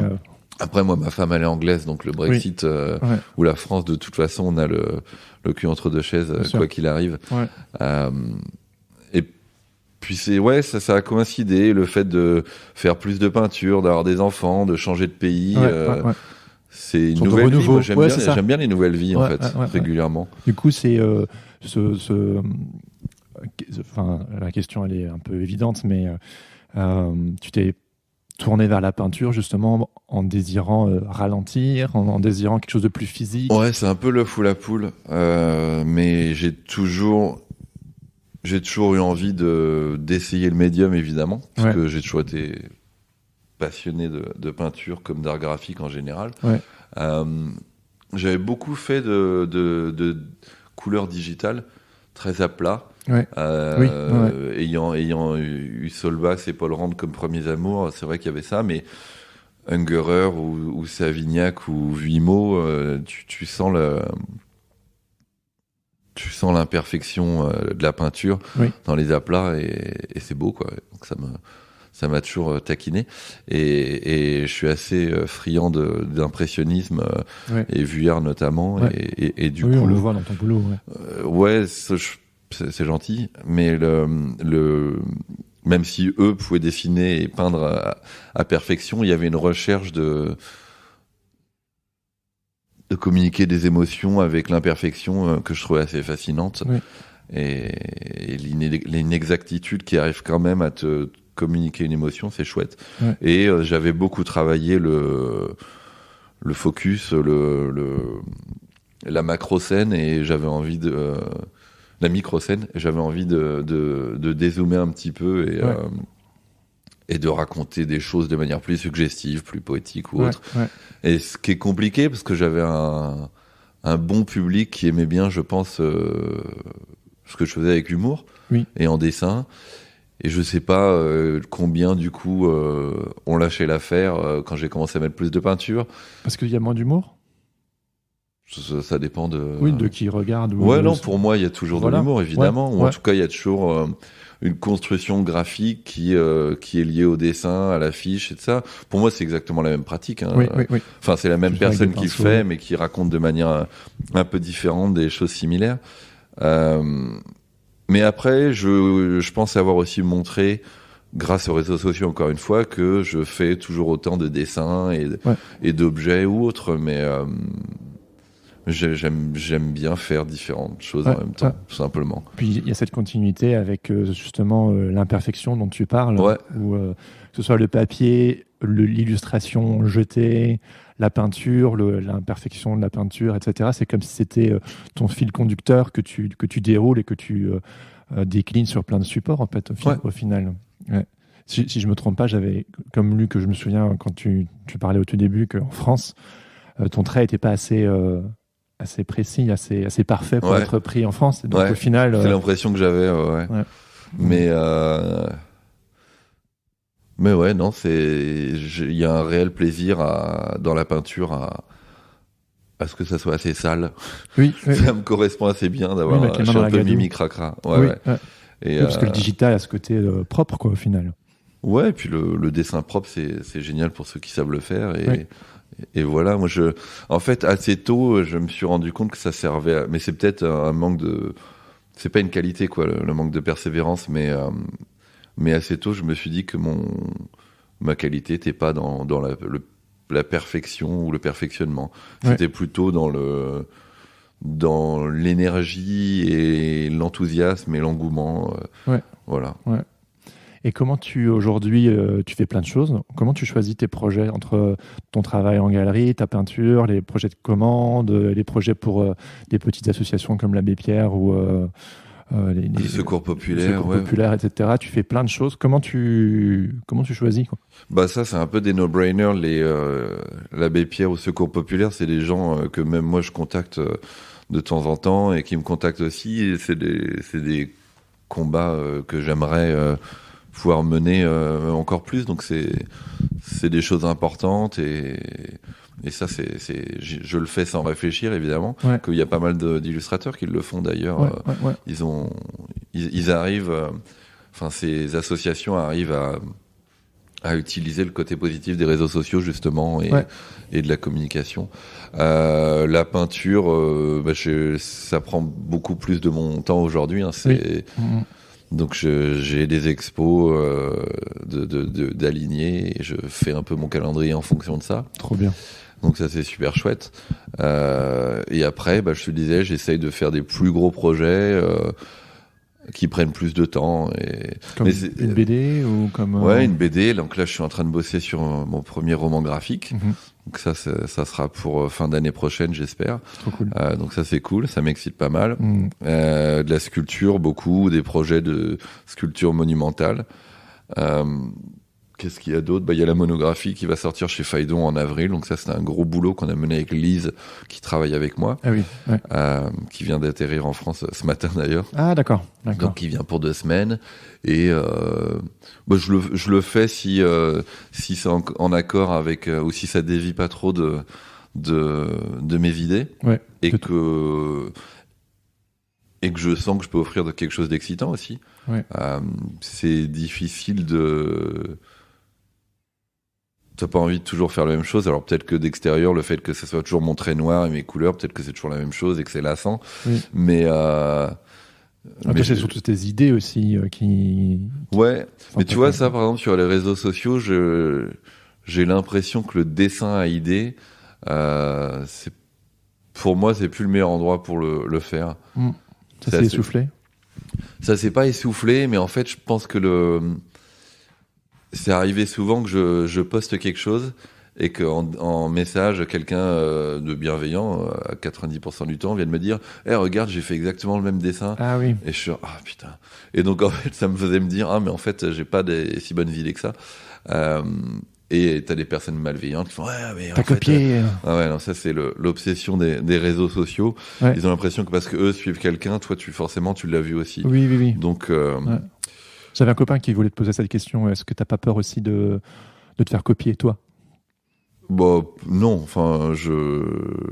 [SPEAKER 1] Après, moi, ma femme, elle est anglaise, donc le Brexit
[SPEAKER 2] Ouais.
[SPEAKER 1] ou la France, de toute façon, on a le cul entre deux chaises,
[SPEAKER 2] Bien sûr.
[SPEAKER 1] quoi qu'il arrive.
[SPEAKER 2] Ouais.
[SPEAKER 1] Et puis ça a coïncidé, le fait de faire plus de peinture, d'avoir des enfants, de changer de pays.
[SPEAKER 2] Ouais.
[SPEAKER 1] C'est une
[SPEAKER 2] Sorte de
[SPEAKER 1] nouvelle vie.
[SPEAKER 2] renouveau.
[SPEAKER 1] Moi, j'aime
[SPEAKER 2] Ouais,
[SPEAKER 1] bien,
[SPEAKER 2] c'est ça.
[SPEAKER 1] j'aime bien les nouvelles vies, en
[SPEAKER 2] Ouais,
[SPEAKER 1] fait,
[SPEAKER 2] ouais.
[SPEAKER 1] régulièrement.
[SPEAKER 2] Du coup, c'est enfin, la question, elle est un peu évidente, mais tu t'es tourné vers la peinture justement en désirant ralentir, en désirant quelque chose de plus physique.
[SPEAKER 1] Ouais, c'est un peu l'œuf ou la poule, mais j'ai toujours eu envie d'essayer le médium, évidemment, parce
[SPEAKER 2] Ouais.
[SPEAKER 1] que j'ai toujours été passionné de peinture comme d'art graphique en général.
[SPEAKER 2] Ouais.
[SPEAKER 1] J'avais beaucoup fait de couleurs digitales, très à plat.
[SPEAKER 2] Ouais.
[SPEAKER 1] Ayant eu Solbax et Paul Rand comme premiers amours, c'est vrai qu'il y avait ça, mais Ungerer ou Savignac ou Vuillemaut, tu sens l'imperfection de la peinture dans les aplats et c'est beau, quoi. Donc ça m'a toujours taquiné et je suis assez friand d'impressionnisme et Vuillard notamment et du coup
[SPEAKER 2] on le voit dans ton boulot.
[SPEAKER 1] C'est gentil, mais même si eux pouvaient dessiner et peindre à perfection, il y avait une recherche de communiquer des émotions avec l'imperfection que je trouvais assez fascinante. Et l'inexactitude qui arrive quand même à te communiquer une émotion, c'est chouette. Et j'avais beaucoup travaillé le focus, la macro-scène, et j'avais envie la micro-scène, j'avais envie de dézoomer un petit peu et de raconter des choses de manière plus suggestive, plus poétique ou autre. Et ce qui est compliqué, parce que j'avais un bon public qui aimait bien, je pense, ce que je faisais avec humour et en dessin. Et je sais pas combien, du coup, ont lâché l'affaire quand j'ai commencé à mettre plus de peinture.
[SPEAKER 2] Parce qu'il y a moins d'humour ?
[SPEAKER 1] Ça dépend de...
[SPEAKER 2] Oui, de qui regarde.
[SPEAKER 1] Non, pour moi, il y a toujours de l'humour, évidemment. Ou en tout cas, il y a toujours une construction graphique qui est liée au dessin, à l'affiche et tout ça. Pour moi, c'est exactement la même pratique. Hein. Enfin, c'est la même personne qui le fait, mais qui raconte de manière un peu différente des choses similaires. Mais après, je pense avoir aussi montré, grâce aux réseaux sociaux, encore une fois, que je fais toujours autant de dessins et d'objets ou autres, mais... J'aime bien faire différentes choses en même temps, tout simplement.
[SPEAKER 2] Puis il y a cette continuité avec justement l'imperfection dont tu parles, où que ce soit le papier, l'illustration jetée, la peinture, l'imperfection de la peinture, etc. C'est comme si c'était ton fil conducteur que tu déroules et que tu déclines sur plein de supports, en fait, au final. Si je me trompe pas, j'avais comme lu que je me souviens quand tu parlais au tout début qu'en France, ton trait n'était pas assez précis, assez parfait pour être pris en France. Et donc au final,
[SPEAKER 1] c'est l'impression que j'avais. Mais non, il y a un réel plaisir dans la peinture à ce que ça soit assez sale. Ça me correspond assez bien d'avoir. Je suis un peu mimi cracra.
[SPEAKER 2] Parce que le digital a ce côté propre, quoi, au final.
[SPEAKER 1] Ouais, et puis le dessin propre, c'est génial pour ceux qui savent le faire. Et voilà, moi en fait, assez tôt, je me suis rendu compte que ça servait mais c'est peut-être un manque c'est pas une qualité, quoi, le manque de persévérance, mais assez tôt, je me suis dit que ma qualité n'était pas dans la perfection ou le perfectionnement. C'était plutôt dans l'énergie et l'enthousiasme et l'engouement. Voilà.
[SPEAKER 2] Et comment aujourd'hui, tu fais plein de choses. Comment tu choisis tes projets entre ton travail en galerie, ta peinture, les projets de commande, les projets pour des petites associations comme l'Abbé Pierre ou les
[SPEAKER 1] secours populaires,
[SPEAKER 2] etc. Tu fais plein de choses. Comment tu choisis, quoi ?
[SPEAKER 1] Bah ça, c'est un peu des no-brainers. L'Abbé Pierre ou Secours populaire, c'est des gens que même moi je contacte de temps en temps et qui me contactent aussi. Et c'est des combats que j'aimerais pouvoir mener encore plus, donc c'est des choses importantes et ça je le fais sans réfléchir, évidemment. Qu'il y a pas mal d'illustrateurs qui le font d'ailleurs. Ils arrivent, ces associations arrivent à utiliser le côté positif des réseaux sociaux, justement, et de la communication. La peinture, ça prend beaucoup plus de mon temps aujourd'hui, Donc j'ai des expos d'aligner et je fais un peu mon calendrier en fonction de ça.
[SPEAKER 2] Trop bien.
[SPEAKER 1] Donc ça, c'est super chouette. Et après, je te disais, j'essaye de faire des plus gros projets qui prennent plus de temps.
[SPEAKER 2] Comme une BD ou comme...
[SPEAKER 1] une BD. Donc là, je suis en train de bosser sur mon premier roman graphique. Donc ça sera pour fin d'année prochaine, j'espère.
[SPEAKER 2] Trop cool.
[SPEAKER 1] Donc ça, c'est cool, ça m'excite pas mal. De la sculpture, beaucoup, des projets de sculpture monumentale, Qu'est-ce qu'il y a d'autre? Il y a la monographie qui va sortir chez Phaidon en avril. Donc ça, c'était un gros boulot qu'on a mené avec Lise, qui travaille avec moi, qui vient d'atterrir en France ce matin d'ailleurs.
[SPEAKER 2] Ah d'accord.
[SPEAKER 1] Donc il vient pour 2 semaines. Et je le fais si c'est en accord avec, ou si ça dévie pas trop de mes idées, et que je sens que je peux offrir quelque chose d'excitant aussi. C'est difficile t'as pas envie de toujours faire la même chose. Alors peut-être que d'extérieur, le fait que ça soit toujours mon trait noir et mes couleurs, peut-être que c'est toujours la même chose et que c'est lassant. Mais
[SPEAKER 2] c'est surtout tes idées aussi qui...
[SPEAKER 1] Ouais, mais tu vois, ça, par exemple, sur les réseaux sociaux, j'ai l'impression que le dessin à idées, pour moi, c'est plus le meilleur endroit pour le faire.
[SPEAKER 2] Ça s'est essoufflé?
[SPEAKER 1] Ça s'est pas essoufflé, mais en fait, je pense que c'est arrivé souvent que je poste quelque chose et qu'en message, quelqu'un de bienveillant, à 90% du temps, vient de me dire « regarde, j'ai fait exactement le même dessin. »
[SPEAKER 2] Ah oui.
[SPEAKER 1] Et je suis « Ah putain !» Et donc, en fait, ça me faisait me dire « Ah, mais en fait, j'ai pas des si bonnes idées que ça. » Et t'as des personnes malveillantes qui font « Ouais, mais en fait... »
[SPEAKER 2] T'as copié.
[SPEAKER 1] Non, ça, c'est l'obsession des réseaux sociaux. Ils ont l'impression que parce que eux suivent quelqu'un, toi, forcément, tu l'as vu aussi.
[SPEAKER 2] Oui.
[SPEAKER 1] Donc...
[SPEAKER 2] J'avais un copain qui voulait te poser cette question. Est-ce que t'as pas peur aussi de te faire copier, toi?
[SPEAKER 1] Non, enfin, je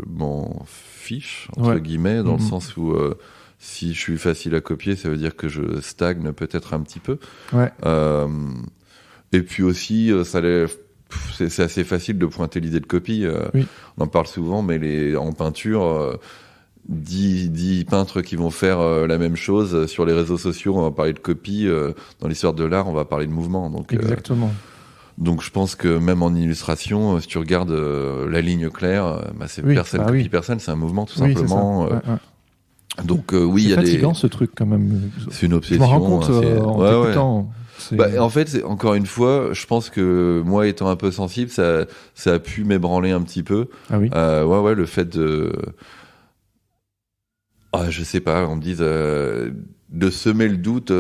[SPEAKER 1] m'en fiche, entre guillemets, dans le sens où si je suis facile à copier, ça veut dire que je stagne peut-être un petit peu. Et puis aussi, c'est assez facile de pointer l'idée de copie. On en parle souvent, mais en peinture... 10 peintres qui vont faire la même chose sur les réseaux sociaux, on va parler de copie, dans l'histoire de l'art on va parler de mouvement, donc
[SPEAKER 2] exactement.
[SPEAKER 1] Donc je pense que même en illustration, si tu regardes la ligne claire, personne copie personne, c'est un mouvement tout simplement. Donc il y a
[SPEAKER 2] fatigant ce truc quand même.
[SPEAKER 1] C'est une obsession.
[SPEAKER 2] Je m'en rends compte en t'écoutant.
[SPEAKER 1] En fait, encore une fois, je pense que moi étant un peu sensible, ça a pu m'ébranler un petit peu. Le fait de... je sais pas, on me dit de semer le doute.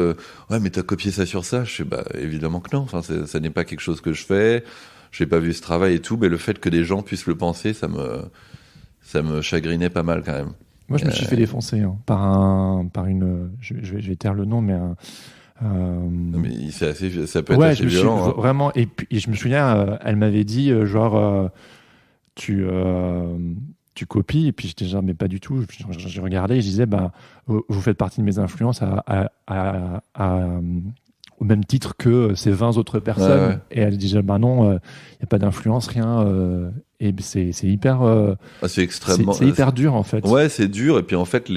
[SPEAKER 1] Mais t'as copié ça sur ça? Je sais, évidemment que non. Enfin, ça n'est pas quelque chose que je fais. J'ai pas vu ce travail et tout, mais le fait que des gens puissent le penser, ça me chagrinait pas mal quand même.
[SPEAKER 2] Moi, je me suis fait défoncer par une. Je vais taire le nom, mais
[SPEAKER 1] mais ça peut être assez violent.
[SPEAKER 2] Vraiment. Et puis, je me souviens, elle m'avait dit tu copies, et puis j'étais genre mais pas du tout. Je regardais et je disais vous faites partie de mes influences au même titre que ces 20 autres personnes. Et elle disait non, il n'y a pas d'influence, rien. Et c'est hyper
[SPEAKER 1] c'est extrêmement
[SPEAKER 2] c'est hyper dur en fait.
[SPEAKER 1] C'est dur. Et puis en fait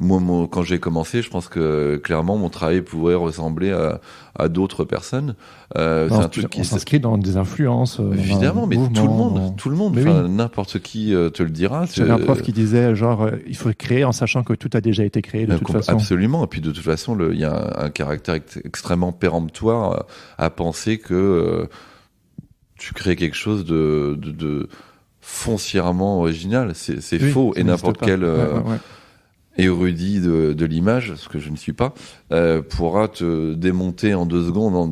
[SPEAKER 1] moi, quand j'ai commencé, je pense que clairement mon travail pourrait ressembler à d'autres personnes. C'est un truc qui
[SPEAKER 2] s'inscrit dans des influences.
[SPEAKER 1] Évidemment, mais tout le monde, n'importe qui te le dira.
[SPEAKER 2] J'avais un prof qui disait il faut créer en sachant que tout a déjà été créé de toute façon.
[SPEAKER 1] Absolument. Et puis de toute façon, il y a un caractère extrêmement péremptoire à penser que tu crées quelque chose de foncièrement original. C'est faux. Et n'importe quel érudit de l'image, ce que je ne suis pas, pourra te démonter en 2 secondes en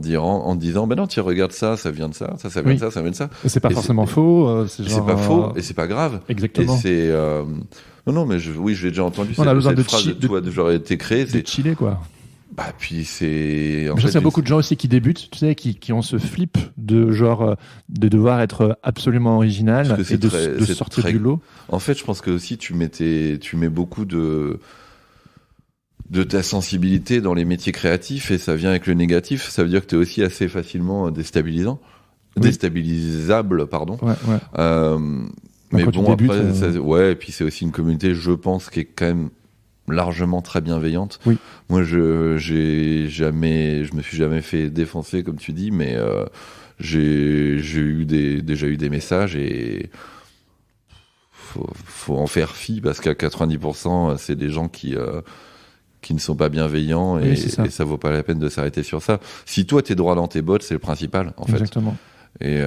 [SPEAKER 1] disant non, tiens, regarde ça vient de ça vient de ça, ça vient de ça.
[SPEAKER 2] Et c'est pas forcément faux.
[SPEAKER 1] C'est pas faux et c'est pas grave.
[SPEAKER 2] Exactement.
[SPEAKER 1] Et c'est non, mais je l'ai déjà entendu.
[SPEAKER 2] On a besoin
[SPEAKER 1] cette phrase j'aurais été créé.
[SPEAKER 2] C'est chiller quoi.
[SPEAKER 1] Puis c'est.
[SPEAKER 2] Je sais qu'il y a beaucoup de gens aussi qui débutent, tu sais, qui ont ce flip de de devoir être absolument original et de sortir du lot.
[SPEAKER 1] En fait, je pense que aussi tu mets beaucoup de ta sensibilité dans les métiers créatifs et ça vient avec le négatif. Ça veut dire que tu es aussi assez facilement déstabilisable, pardon. Mais
[SPEAKER 2] quand
[SPEAKER 1] bon,
[SPEAKER 2] débutes,
[SPEAKER 1] après, et puis c'est aussi une communauté, je pense, qui est quand même largement très bienveillante. Moi, je me suis jamais fait défoncer comme tu dis, mais j'ai déjà eu des messages et faut en faire fi parce qu'à 90% c'est des gens qui ne sont pas bienveillants et ça vaut pas la peine de s'arrêter sur ça. Si toi t'es droit dans tes bottes, c'est le principal en fait.
[SPEAKER 2] Exactement.
[SPEAKER 1] Et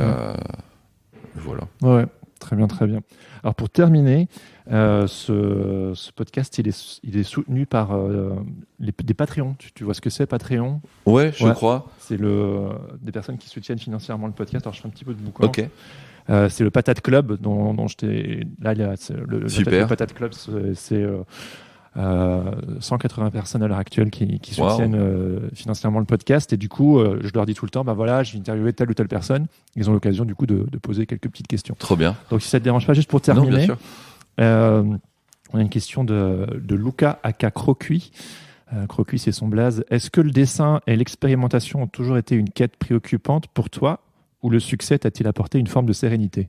[SPEAKER 1] voilà.
[SPEAKER 2] Ouais. Très bien, très bien. Alors pour terminer, ce podcast, il est soutenu par des Patreons. Tu vois ce que c'est, Patreon?
[SPEAKER 1] Ouais, je crois.
[SPEAKER 2] C'est des personnes qui soutiennent financièrement le podcast. Alors je fais un petit peu de boucan.
[SPEAKER 1] Ok.
[SPEAKER 2] C'est le Patate Club dont je t'ai... Là,
[SPEAKER 1] Super.
[SPEAKER 2] Le Patate Club, c'est 180 personnes à l'heure actuelle qui soutiennent financièrement le podcast. Et du coup, je leur dis tout le temps, voilà, j'ai interviewé telle ou telle personne. Ils ont l'occasion du coup de poser quelques petites questions.
[SPEAKER 1] Trop bien.
[SPEAKER 2] Donc si ça te dérange pas, juste pour terminer,
[SPEAKER 1] non, bien sûr.
[SPEAKER 2] on a une question de Luca aka Crocuit. Crocuit, c'est son blaze. Est-ce que le dessin et l'expérimentation ont toujours été une quête préoccupante pour toi, ou le succès t'a-t-il apporté une forme de sérénité?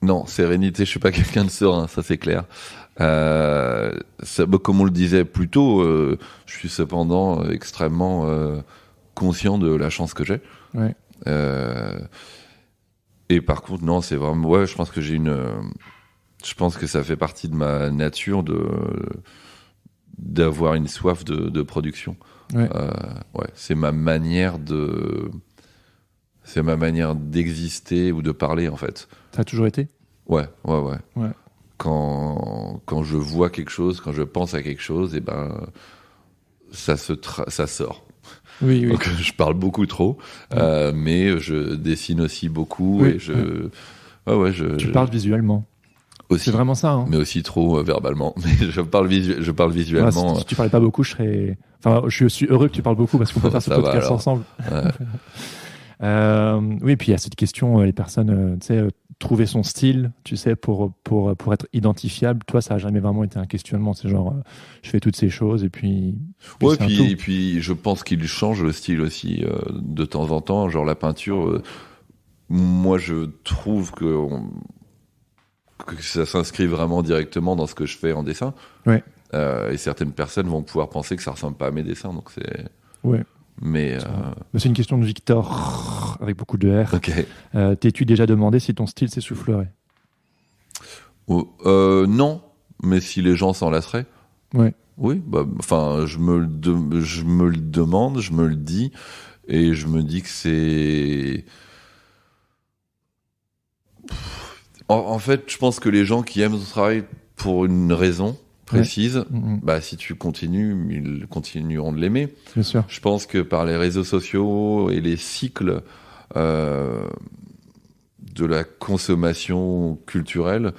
[SPEAKER 1] Non, sérénité, je suis pas quelqu'un de serein, ça c'est clair. Comme on le disait plus tôt, je suis cependant extrêmement conscient de la chance que j'ai.
[SPEAKER 2] Ouais.
[SPEAKER 1] Et par contre, non, c'est vraiment... Ouais, je pense que je pense que ça fait partie de ma nature d'avoir une soif de production.
[SPEAKER 2] Ouais.
[SPEAKER 1] C'est ma manière d'exister ou de parler, en fait.
[SPEAKER 2] Ça a toujours été?
[SPEAKER 1] Ouais. Quand je vois quelque chose, quand je pense à quelque chose, et ben ça sort.
[SPEAKER 2] Oui.
[SPEAKER 1] Donc je parle beaucoup trop, mais je dessine aussi beaucoup et
[SPEAKER 2] Tu parles visuellement.
[SPEAKER 1] Aussi,
[SPEAKER 2] c'est vraiment ça. Hein.
[SPEAKER 1] Mais aussi trop verbalement. Mais je parle visuellement.
[SPEAKER 2] Si tu parlais pas beaucoup, je suis heureux que tu parles beaucoup parce qu'on peut faire ce podcast ensemble. Oui, puis il y a cette question, les personnes, trouver son style, pour être identifiable. Toi, ça a jamais vraiment été un questionnement. C'est genre, je fais toutes ces choses et puis
[SPEAKER 1] et puis je pense qu'il change le style aussi de temps en temps. Genre la peinture, moi je trouve que ça s'inscrit vraiment directement dans ce que je fais en dessin.
[SPEAKER 2] Ouais.
[SPEAKER 1] Et certaines personnes vont pouvoir penser que ça ressemble pas à mes dessins, donc c'est.
[SPEAKER 2] Ouais.
[SPEAKER 1] Mais
[SPEAKER 2] c'est une question de Victor avec beaucoup de R.
[SPEAKER 1] Okay.
[SPEAKER 2] T'es-tu déjà demandé si ton style s'essoufflerait?
[SPEAKER 1] Non, mais si les gens s'en lasseraient.
[SPEAKER 2] Ouais.
[SPEAKER 1] Oui, je me le demande, je me le dis, et je me dis que c'est. En fait, je pense que les gens qui aiment ton travail pour une raison précise, si tu continues, ils continueront de l'aimer.
[SPEAKER 2] Bien sûr.
[SPEAKER 1] Je pense que par les réseaux sociaux et les cycles de la consommation culturelle,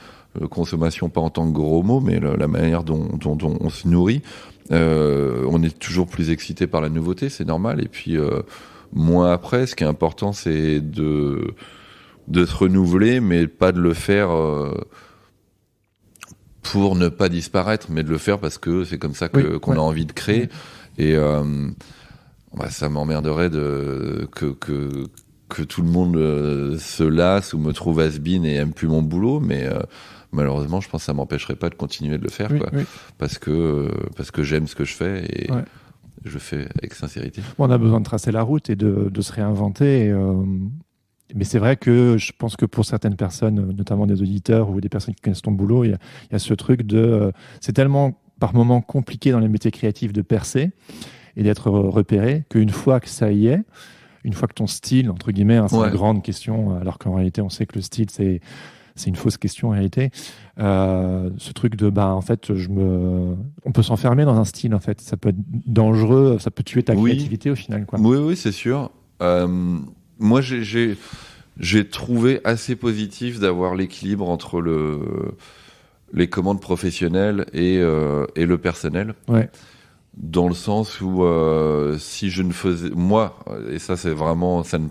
[SPEAKER 1] consommation pas en tant que gros mot, mais la manière dont on se nourrit, on est toujours plus excité par la nouveauté, c'est normal. Et puis, moins après, ce qui est important, c'est de se renouveler, mais pas de le faire pour ne pas disparaître, mais de le faire parce que c'est comme ça qu'on a envie de créer. Et ça m'emmerderait que tout le monde se lasse ou me trouve has-been et aime plus mon boulot, mais malheureusement, je pense que ça m'empêcherait pas de continuer de le faire, parce que j'aime ce que je fais et je le fais avec sincérité.
[SPEAKER 2] On a besoin de tracer la route et de se réinventer. Mais c'est vrai que je pense que pour certaines personnes, notamment des auditeurs ou des personnes qui connaissent ton boulot, il y a ce truc c'est tellement par moments compliqué dans les métiers créatifs de percer et d'être repéré qu'une fois que ça y est, une fois que ton style, entre guillemets, c'est une grande question, alors qu'en réalité on sait que le style c'est une fausse question en réalité. Ce truc en fait, on peut s'enfermer dans un style, en fait. Ça peut être dangereux, ça peut tuer ta créativité au final, quoi.
[SPEAKER 1] Oui, c'est sûr. Moi, j'ai trouvé assez positif d'avoir l'équilibre entre les commandes professionnelles et le personnel.
[SPEAKER 2] Ouais.
[SPEAKER 1] Dans le sens où si je ne faisais... Moi, et ça c'est vraiment... Ça ne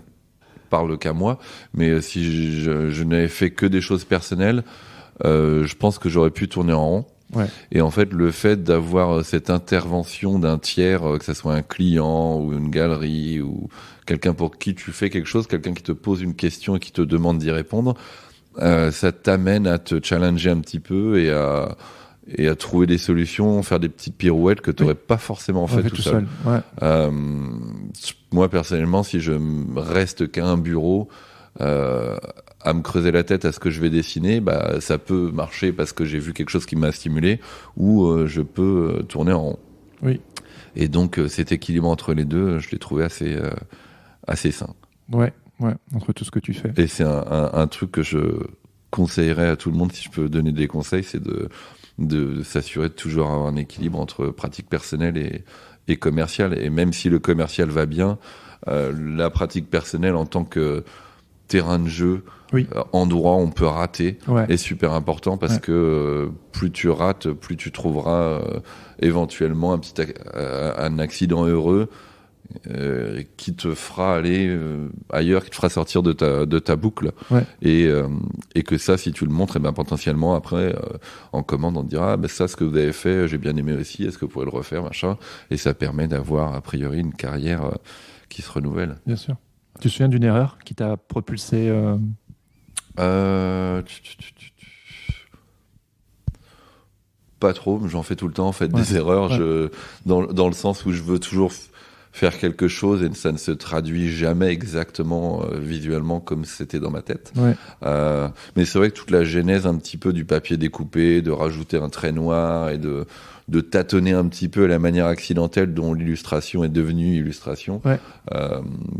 [SPEAKER 1] parle qu'à moi, mais si je n'avais fait que des choses personnelles, je pense que j'aurais pu tourner en rond.
[SPEAKER 2] Ouais.
[SPEAKER 1] Et en fait, le fait d'avoir cette intervention d'un tiers, que ce soit un client ou une galerie ou quelqu'un pour qui tu fais quelque chose, quelqu'un qui te pose une question et qui te demande d'y répondre, ça t'amène à te challenger un petit peu et à trouver des solutions, faire des petites pirouettes que tu n'aurais pas forcément fait tout seul.
[SPEAKER 2] Ouais.
[SPEAKER 1] Moi, personnellement, si je reste qu'à un bureau, à me creuser la tête à ce que je vais dessiner, ça peut marcher parce que j'ai vu quelque chose qui m'a stimulé, ou je peux tourner en rond.
[SPEAKER 2] Oui.
[SPEAKER 1] Et donc cet équilibre entre les deux, je l'ai trouvé assez sain.
[SPEAKER 2] Ouais. Ouais, entre tout ce que tu fais.
[SPEAKER 1] Et c'est un truc que je conseillerais à tout le monde, si je peux donner des conseils, c'est de s'assurer de toujours avoir un équilibre entre pratique personnelle et commerciale. Et même si le commercial va bien, la pratique personnelle en tant que terrain de jeu, endroit où on peut rater, est super important parce que plus tu rates, plus tu trouveras éventuellement un accident heureux qui te fera aller ailleurs, qui te fera sortir de ta boucle. Et que ça, si tu le montres, potentiellement après en commande on te dira ça, ce que vous avez fait, j'ai bien aimé aussi, est-ce que vous pourrez le refaire, machin. Et ça permet d'avoir a priori une carrière qui se renouvelle.
[SPEAKER 2] Bien sûr. Tu te souviens d'une erreur qui t'a propulsé
[SPEAKER 1] Pas trop, j'en fais tout le temps en fait des erreurs, dans le sens où je veux toujours faire quelque chose et ça ne se traduit jamais exactement visuellement comme c'était dans ma tête. Mais c'est vrai que toute la genèse un petit peu du papier découpé, de rajouter un trait noir et de tâtonner un petit peu la manière accidentelle dont l'illustration est devenue illustration,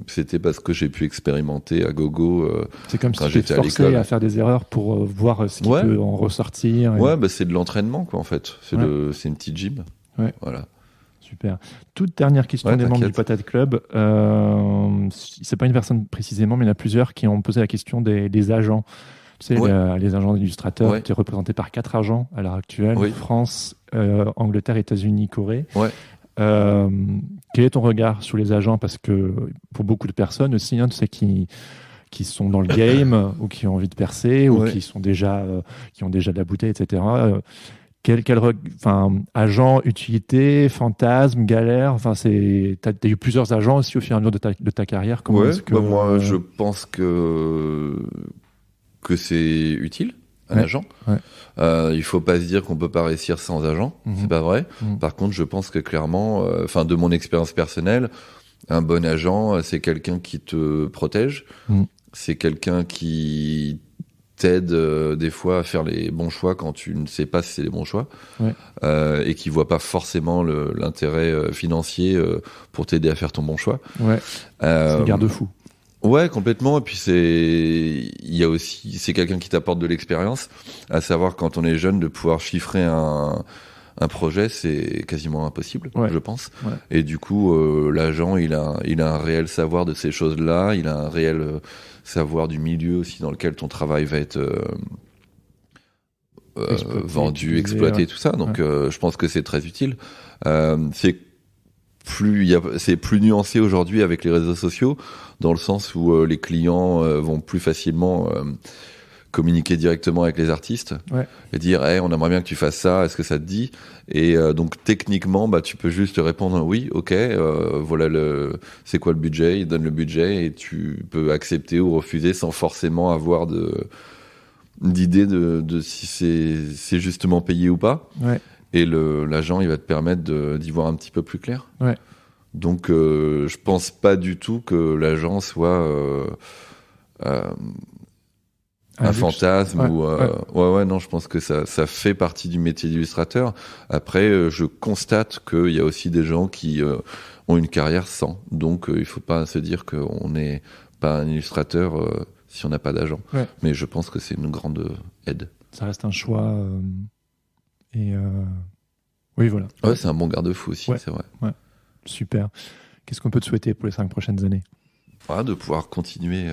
[SPEAKER 1] c'était parce que j'ai pu expérimenter à gogo.
[SPEAKER 2] C'est comme si tu te forçais à faire des erreurs pour voir ce qui peut en ressortir.
[SPEAKER 1] C'est de l'entraînement quoi en fait. C'est une petite gym. Voilà.
[SPEAKER 2] Super. Toute dernière question des membres du Patate Club. C'est pas une personne précisément, mais il y en a plusieurs qui ont posé la question des agents. Tu sais, les agents d'illustrateurs, tu es représenté par 4 agents à l'heure actuelle. France, Angleterre, États-Unis, Corée. Quel est ton regard sur les agents? Parce que pour beaucoup de personnes aussi, tu sais, qui sont dans le game ou qui ont envie de percer ou qui ont déjà de la bouteille, etc. Agent, utilité, fantasme, galère, t'as eu plusieurs agents aussi au fur et à mesure de ta carrière. Comment est-ce que,
[SPEAKER 1] moi, je pense que c'est utile, un agent. Il faut pas se dire qu'on peut pas réussir sans agent, c'est pas vrai. Par contre, je pense que clairement, de mon expérience personnelle, un bon agent, c'est quelqu'un qui te protège, c'est quelqu'un qui t'aide des fois à faire les bons choix quand tu ne sais pas si c'est les bons choix, et qui voit pas forcément l'intérêt financier pour t'aider à faire ton bon choix.
[SPEAKER 2] C'est garde-fou.
[SPEAKER 1] Ouais, complètement. Et puis c'est quelqu'un qui t'apporte de l'expérience, à savoir quand on est jeune de pouvoir chiffrer un projet, c'est quasiment impossible, je pense. Et du coup, l'agent, il a un réel savoir de ces choses-là, il a un réel savoir du milieu aussi dans lequel ton travail va être vendu, exploité, tout ça. Donc, je pense que c'est très utile. C'est plus nuancé aujourd'hui avec les réseaux sociaux, dans le sens où les clients vont plus facilement communiquer directement avec les artistes et dire on aimerait bien que tu fasses ça, est-ce que ça te dit? Et donc techniquement tu peux juste répondre oui, ok, voilà c'est quoi le budget, il donne le budget et tu peux accepter ou refuser sans forcément avoir d'idée de si c'est justement payé ou pas. Et l'agent, il va te permettre d'y voir un petit peu plus clair. Donc, je pense pas du tout que l'agent soit un fantasme non, je pense que ça fait partie du métier d'illustrateur. Après, je constate qu'il y a aussi des gens qui ont une carrière sans. Donc, il faut pas se dire qu'on n'est pas un illustrateur si on n'a pas d'agent. Mais je pense que c'est une grande aide.
[SPEAKER 2] Ça reste un choix. Oui, voilà.
[SPEAKER 1] C'est un bon garde-fou aussi, c'est vrai.
[SPEAKER 2] Super. Qu'est-ce qu'on peut te souhaiter pour les 5 prochaines années?
[SPEAKER 1] De pouvoir continuer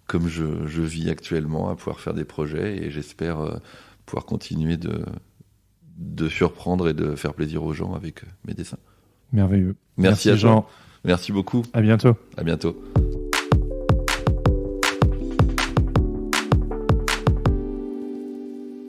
[SPEAKER 1] comme je vis actuellement, à pouvoir faire des projets, et j'espère pouvoir continuer de surprendre et de faire plaisir aux gens avec mes dessins.
[SPEAKER 2] Merveilleux.
[SPEAKER 1] Merci à Jean. Merci beaucoup.
[SPEAKER 2] À bientôt.
[SPEAKER 1] À bientôt.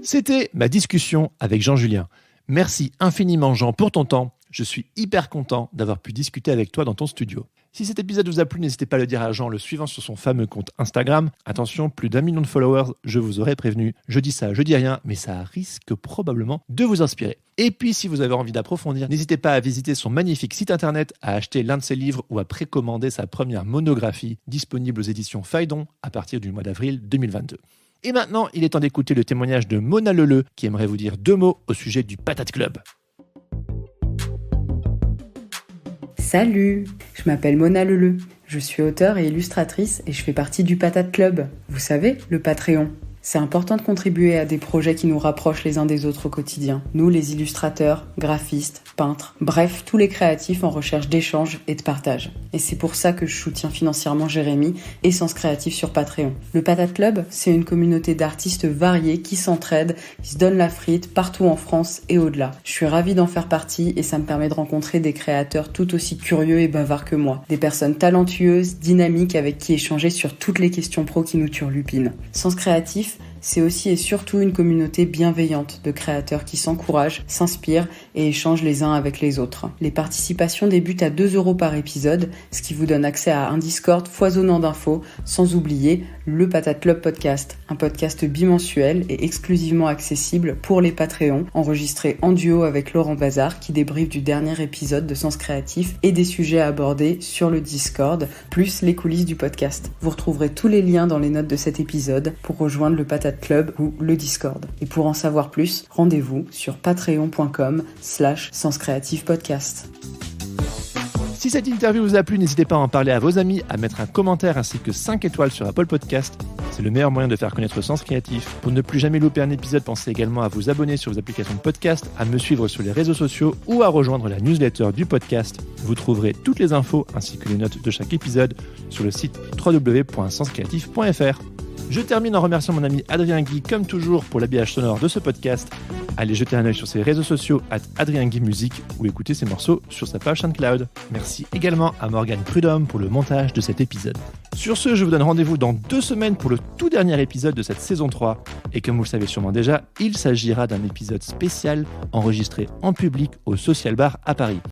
[SPEAKER 2] C'était ma discussion avec Jean-Julien. Merci infiniment Jean pour ton temps. Je suis hyper content d'avoir pu discuter avec toi dans ton studio. Si cet épisode vous a plu, n'hésitez pas à le dire à Jean en le suivant sur son fameux compte Instagram. Attention, plus d'1 million de followers, je vous aurais prévenu. Je dis ça, je dis rien, mais ça risque probablement de vous inspirer. Et puis, si vous avez envie d'approfondir, n'hésitez pas à visiter son magnifique site internet, à acheter l'un de ses livres ou à précommander sa première monographie, disponible aux éditions Phaidon à partir du mois d'avril 2022. Et maintenant, il est temps d'écouter le témoignage de Mona Leleu, qui aimerait vous dire 2 mots au sujet du Patate Club.
[SPEAKER 3] Salut, je m'appelle Mona Leleu. Je suis auteure et illustratrice et je fais partie du Patate Club. Vous savez, le Patreon. C'est important de contribuer à des projets qui nous rapprochent les uns des autres au quotidien. Nous, les illustrateurs, graphistes, peintres, bref, tous les créatifs en recherche d'échange et de partage. Et c'est pour ça que je soutiens financièrement Jérémy et Sens Créatif sur Patreon. Le Patate Club, c'est une communauté d'artistes variés qui s'entraident, qui se donnent la frite partout en France et au-delà. Je suis ravie d'en faire partie et ça me permet de rencontrer des créateurs tout aussi curieux et bavards que moi. Des personnes talentueuses, dynamiques avec qui échanger sur toutes les questions pro qui nous turlupinent. Sens Créatif, c'est aussi et surtout une communauté bienveillante de créateurs qui s'encouragent, s'inspirent et échangent les uns avec les autres. Les participations débutent à 2 € par épisode, ce qui vous donne accès à un Discord foisonnant d'infos, sans oublier le Patate Club Podcast, un podcast bimensuel et exclusivement accessible pour les Patreons, enregistré en duo avec Laurent Bazar qui débriefe du dernier épisode de Sens Créatif et des sujets abordés sur le Discord, plus les coulisses du podcast. Vous retrouverez tous les liens dans les notes de cet épisode pour rejoindre le Patate Club ou le Discord. Et pour en savoir plus, rendez-vous sur patreon.com/senscreativepodcast.
[SPEAKER 2] Si cette interview vous a plu, n'hésitez pas à en parler à vos amis, à mettre un commentaire ainsi que 5 étoiles sur Apple Podcast. C'est le meilleur moyen de faire connaître Sens Créatif. Pour ne plus jamais louper un épisode, pensez également à vous abonner sur vos applications de podcast, à me suivre sur les réseaux sociaux ou à rejoindre la newsletter du podcast. Vous trouverez toutes les infos ainsi que les notes de chaque épisode sur le site www.senscreatif.fr. Je termine en remerciant mon ami Adrien Guy, comme toujours, pour l'habillage sonore de ce podcast. Allez jeter un œil sur ses réseaux sociaux @AdrienGuy-Musique ou écouter ses morceaux sur sa page SoundCloud. Merci également à Morgane Prudhomme pour le montage de cet épisode. Sur ce, je vous donne rendez-vous dans 2 semaines pour le tout dernier épisode de cette saison 3. Et comme vous le savez sûrement déjà, il s'agira d'un épisode spécial enregistré en public au Social Bar à Paris.